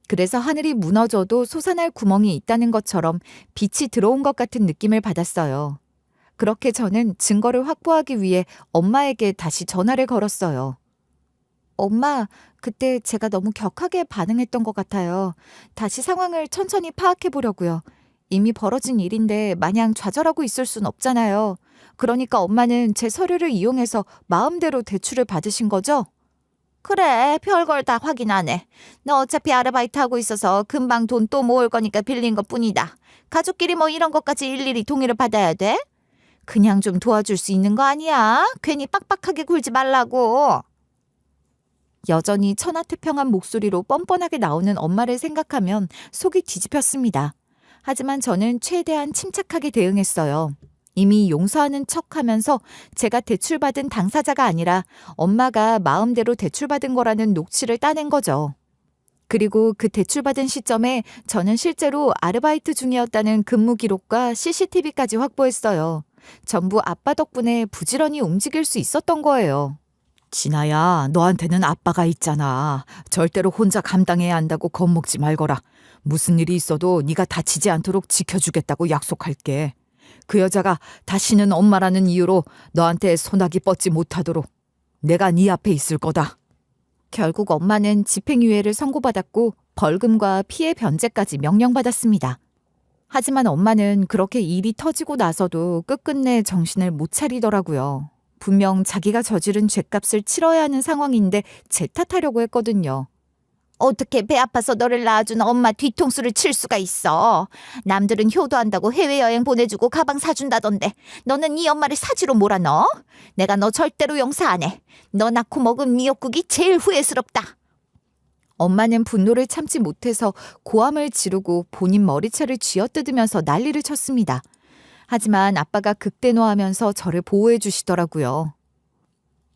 그래서 하늘이 무너져도 솟아날 구멍이 있다는 것처럼 빛이 들어온 것 같은 느낌을 받았어요. 그렇게 저는 증거를 확보하기 위해 엄마에게 다시 전화를 걸었어요. 엄마, 그때 제가 너무 격하게 반응했던 것 같아요. 다시 상황을 천천히 파악해 보려고요. 이미 벌어진 일인데 마냥 좌절하고 있을 순 없잖아요. 그러니까 엄마는 제 서류를 이용해서 마음대로 대출을 받으신 거죠? 그래, 별걸 다 확인하네. 너 어차피 아르바이트 하고 있어서 금방 돈 또 모을 거니까 빌린 것뿐이다. 가족끼리 뭐 이런 것까지 일일이 동의를 받아야 돼? 그냥 좀 도와줄 수 있는 거 아니야? 괜히 빡빡하게 굴지 말라고. 여전히 천하태평한 목소리로 뻔뻔하게 나오는 엄마를 생각하면 속이 뒤집혔습니다. 하지만 저는 최대한 침착하게 대응했어요. 이미 용서하는 척하면서 제가 대출받은 당사자가 아니라 엄마가 마음대로 대출받은 거라는 녹취를 따낸 거죠. 그리고 그 대출받은 시점에 저는 실제로 아르바이트 중이었다는 근무 기록과 CCTV까지 확보했어요. 전부 아빠 덕분에 부지런히 움직일 수 있었던 거예요. 진아야, 너한테는 아빠가 있잖아. 절대로 혼자 감당해야 한다고 겁먹지 말거라. 무슨 일이 있어도 네가 다치지 않도록 지켜주겠다고 약속할게. 그 여자가 다시는 엄마라는 이유로 너한테 소나기 뻗지 못하도록 내가 네 앞에 있을 거다. 결국 엄마는 집행유예를 선고받았고 벌금과 피해 변제까지 명령받았습니다. 하지만 엄마는 그렇게 일이 터지고 나서도 끝끝내 정신을 못 차리더라고요. 분명 자기가 저지른 죄값을 치러야 하는 상황인데 제 탓하려고 했거든요. 어떻게 배 아파서 너를 낳아준 엄마 뒤통수를 칠 수가 있어. 남들은 효도한다고 해외여행 보내주고 가방 사준다던데 너는 네 엄마를 사지로 몰아넣어? 내가 너 절대로 용서 안 해. 너 낳고 먹은 미역국이 제일 후회스럽다. 엄마는 분노를 참지 못해서 고함을 지르고 본인 머리채를 쥐어뜯으면서 난리를 쳤습니다. 하지만 아빠가 극대노하면서 저를 보호해 주시더라고요.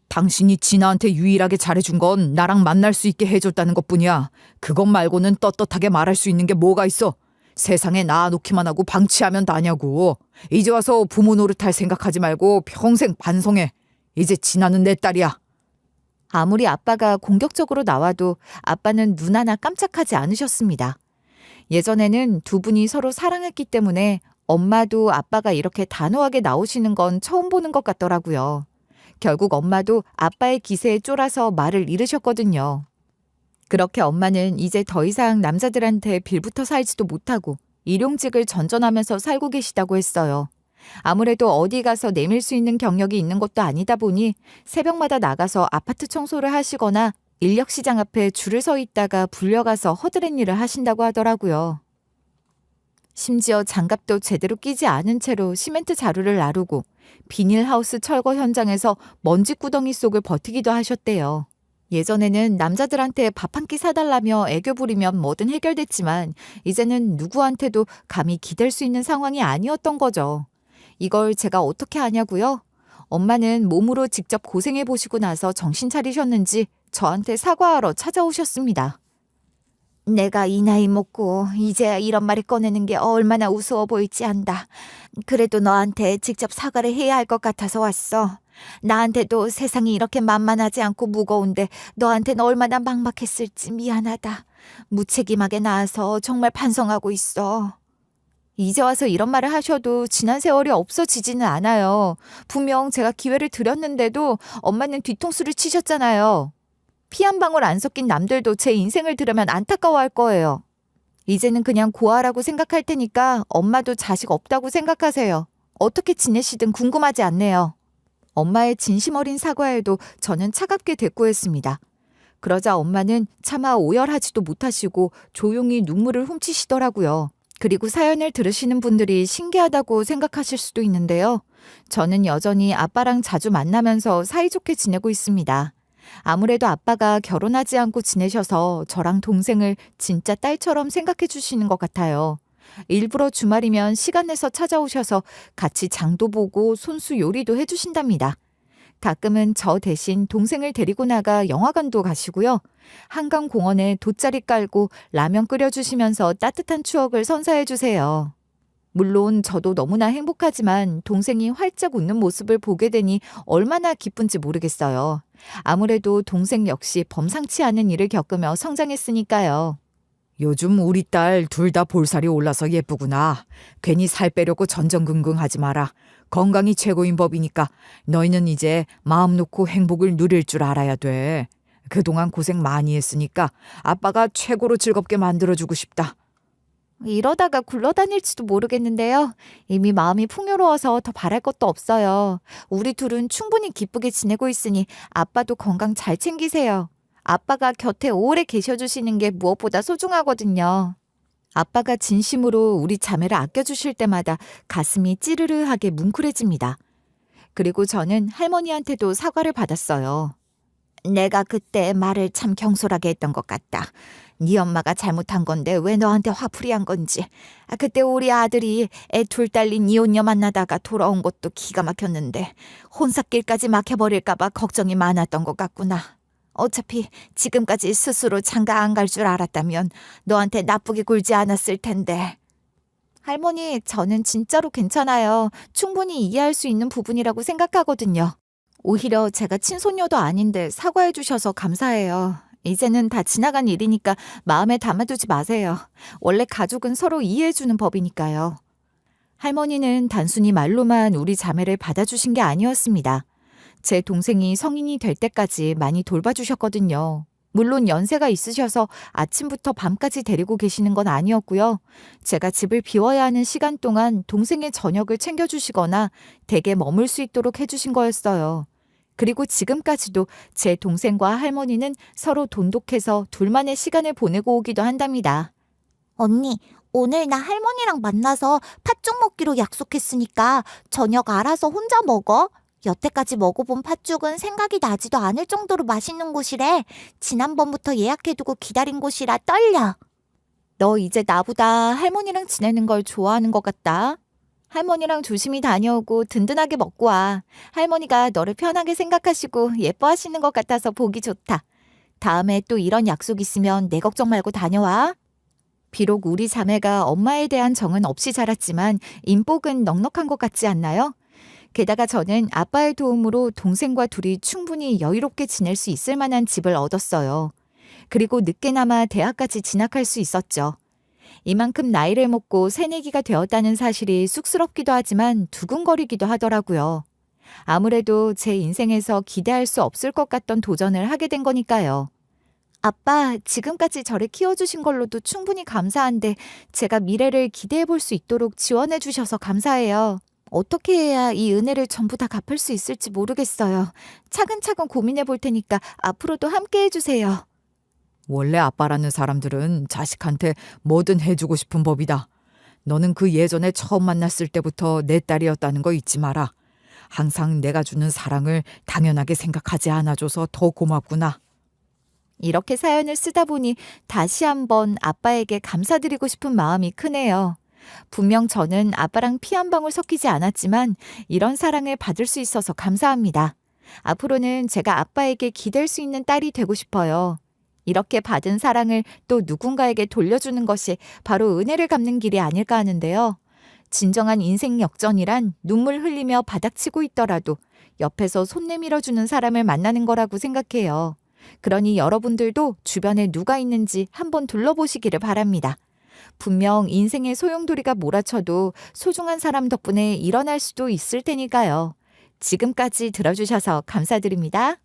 당신이 진아한테 유일하게 잘해준 건 나랑 만날 수 있게 해줬다는 것뿐이야. 그것 말고는 떳떳하게 말할 수 있는 게 뭐가 있어. 세상에 낳아놓기만 하고 방치하면 다냐고. 이제 와서 부모 노릇할 생각하지 말고 평생 반성해. 이제 진아는 내 딸이야. 아무리 아빠가 공격적으로 나와도 아빠는 눈 하나 깜짝하지 않으셨습니다. 예전에는 두 분이 서로 사랑했기 때문에 엄마도 아빠가 이렇게 단호하게 나오시는 건 처음 보는 것 같더라고요. 결국 엄마도 아빠의 기세에 쫄아서 말을 잃으셨거든요. 그렇게 엄마는 이제 더 이상 남자들한테 빌붙어 살지도 못하고 일용직을 전전하면서 살고 계시다고 했어요. 아무래도 어디 가서 내밀 수 있는 경력이 있는 것도 아니다 보니 새벽마다 나가서 아파트 청소를 하시거나 인력시장 앞에 줄을 서 있다가 불려가서 허드렛 일을 하신다고 하더라고요. 심지어 장갑도 제대로 끼지 않은 채로 시멘트 자루를 나르고 비닐하우스 철거 현장에서 먼지구덩이 속을 버티기도 하셨대요. 예전에는 남자들한테 밥 한 끼 사달라며 애교 부리면 뭐든 해결됐지만 이제는 누구한테도 감히 기댈 수 있는 상황이 아니었던 거죠. 이걸 제가 어떻게 아냐고요? 엄마는 몸으로 직접 고생해 보시고 나서 정신 차리셨는지 저한테 사과하러 찾아오셨습니다. 내가 이 나이 먹고 이제야 이런 말을 꺼내는 게 얼마나 우스워 보일지 안다. 그래도 너한테 직접 사과를 해야 할 것 같아서 왔어. 나한테도 세상이 이렇게 만만하지 않고 무거운데 너한테는 얼마나 막막했을지 미안하다. 무책임하게 나와서 정말 반성하고 있어. 이제 와서 이런 말을 하셔도 지난 세월이 없어지지는 않아요. 분명 제가 기회를 드렸는데도 엄마는 뒤통수를 치셨잖아요. 피 한 방울 안 섞인 남들도 제 인생을 들으면 안타까워할 거예요. 이제는 그냥 고아라고 생각할 테니까 엄마도 자식 없다고 생각하세요. 어떻게 지내시든 궁금하지 않네요. 엄마의 진심 어린 사과에도 저는 차갑게 대꾸했습니다. 그러자 엄마는 차마 오열하지도 못하시고 조용히 눈물을 훔치시더라고요. 그리고 사연을 들으시는 분들이 신기하다고 생각하실 수도 있는데요. 저는 여전히 아빠랑 자주 만나면서 사이좋게 지내고 있습니다. 아무래도 아빠가 결혼하지 않고 지내셔서 저랑 동생을 진짜 딸처럼 생각해 주시는 것 같아요. 일부러 주말이면 시간 내서 찾아오셔서 같이 장도 보고 손수 요리도 해주신답니다. 가끔은 저 대신 동생을 데리고 나가 영화관도 가시고요. 한강공원에 돗자리 깔고 라면 끓여주시면서 따뜻한 추억을 선사해 주세요. 물론 저도 너무나 행복하지만 동생이 활짝 웃는 모습을 보게 되니 얼마나 기쁜지 모르겠어요. 아무래도 동생 역시 범상치 않은 일을 겪으며 성장했으니까요. 요즘 우리 딸 둘 다 볼살이 올라서 예쁘구나. 괜히 살 빼려고 전전긍긍하지 마라. 건강이 최고인 법이니까 너희는 이제 마음 놓고 행복을 누릴 줄 알아야 돼. 그동안 고생 많이 했으니까 아빠가 최고로 즐겁게 만들어주고 싶다. 이러다가 굴러다닐지도 모르겠는데요. 이미 마음이 풍요로워서 더 바랄 것도 없어요. 우리 둘은 충분히 기쁘게 지내고 있으니 아빠도 건강 잘 챙기세요. 아빠가 곁에 오래 계셔주시는 게 무엇보다 소중하거든요. 아빠가 진심으로 우리 자매를 아껴주실 때마다 가슴이 찌르르하게 뭉클해집니다. 그리고 저는 할머니한테도 사과를 받았어요. 내가 그때 말을 참 경솔하게 했던 것 같다. 네 엄마가 잘못한 건데 왜 너한테 화풀이한 건지. 그때 우리 아들이 애 둘 딸린 이혼녀 만나다가 돌아온 것도 기가 막혔는데 혼사길까지 막혀버릴까 봐 걱정이 많았던 것 같구나. 어차피 지금까지 스스로 장가 안 갈 줄 알았다면 너한테 나쁘게 굴지 않았을 텐데. 할머니, 저는 진짜로 괜찮아요. 충분히 이해할 수 있는 부분이라고 생각하거든요. 오히려 제가 친손녀도 아닌데 사과해 주셔서 감사해요. 이제는 다 지나간 일이니까 마음에 담아두지 마세요. 원래 가족은 서로 이해해주는 법이니까요. 할머니는 단순히 말로만 우리 자매를 받아주신 게 아니었습니다. 제 동생이 성인이 될 때까지 많이 돌봐주셨거든요. 물론 연세가 있으셔서 아침부터 밤까지 데리고 계시는 건 아니었고요. 제가 집을 비워야 하는 시간 동안 동생의 저녁을 챙겨주시거나 댁에 머물 수 있도록 해주신 거였어요. 그리고 지금까지도 제 동생과 할머니는 서로 돈독해서 둘만의 시간을 보내고 오기도 한답니다. 언니, 오늘 나 할머니랑 만나서 팥죽 먹기로 약속했으니까 저녁 알아서 혼자 먹어. 여태까지 먹어본 팥죽은 생각이 나지도 않을 정도로 맛있는 곳이래. 지난번부터 예약해두고 기다린 곳이라 떨려. 너 이제 나보다 할머니랑 지내는 걸 좋아하는 것 같다. 할머니랑 조심히 다녀오고 든든하게 먹고 와. 할머니가 너를 편하게 생각하시고 예뻐하시는 것 같아서 보기 좋다. 다음에 또 이런 약속 있으면 내 걱정 말고 다녀와. 비록 우리 자매가 엄마에 대한 정은 없이 자랐지만 인복은 넉넉한 것 같지 않나요? 게다가 저는 아빠의 도움으로 동생과 둘이 충분히 여유롭게 지낼 수 있을 만한 집을 얻었어요. 그리고 늦게나마 대학까지 진학할 수 있었죠. 이만큼 나이를 먹고 새내기가 되었다는 사실이 쑥스럽기도 하지만 두근거리기도 하더라고요. 아무래도 제 인생에서 기대할 수 없을 것 같던 도전을 하게 된 거니까요. 아빠, 지금까지 저를 키워주신 걸로도 충분히 감사한데 제가 미래를 기대해 볼 수 있도록 지원해 주셔서 감사해요. 어떻게 해야 이 은혜를 전부 다 갚을 수 있을지 모르겠어요. 차근차근 고민해 볼 테니까 앞으로도 함께 해주세요. 원래 아빠라는 사람들은 자식한테 뭐든 해주고 싶은 법이다. 너는 그 예전에 처음 만났을 때부터 내 딸이었다는 거 잊지 마라. 항상 내가 주는 사랑을 당연하게 생각하지 않아줘서 더 고맙구나. 이렇게 사연을 쓰다 보니 다시 한번 아빠에게 감사드리고 싶은 마음이 크네요. 분명 저는 아빠랑 피 한 방울 섞이지 않았지만 이런 사랑을 받을 수 있어서 감사합니다. 앞으로는 제가 아빠에게 기댈 수 있는 딸이 되고 싶어요. 이렇게 받은 사랑을 또 누군가에게 돌려주는 것이 바로 은혜를 갚는 길이 아닐까 하는데요. 진정한 인생 역전이란 눈물 흘리며 바닥치고 있더라도 옆에서 손 내밀어주는 사람을 만나는 거라고 생각해요. 그러니 여러분들도 주변에 누가 있는지 한번 둘러보시기를 바랍니다. 분명 인생의 소용돌이가 몰아쳐도 소중한 사람 덕분에 일어날 수도 있을 테니까요. 지금까지 들어주셔서 감사드립니다.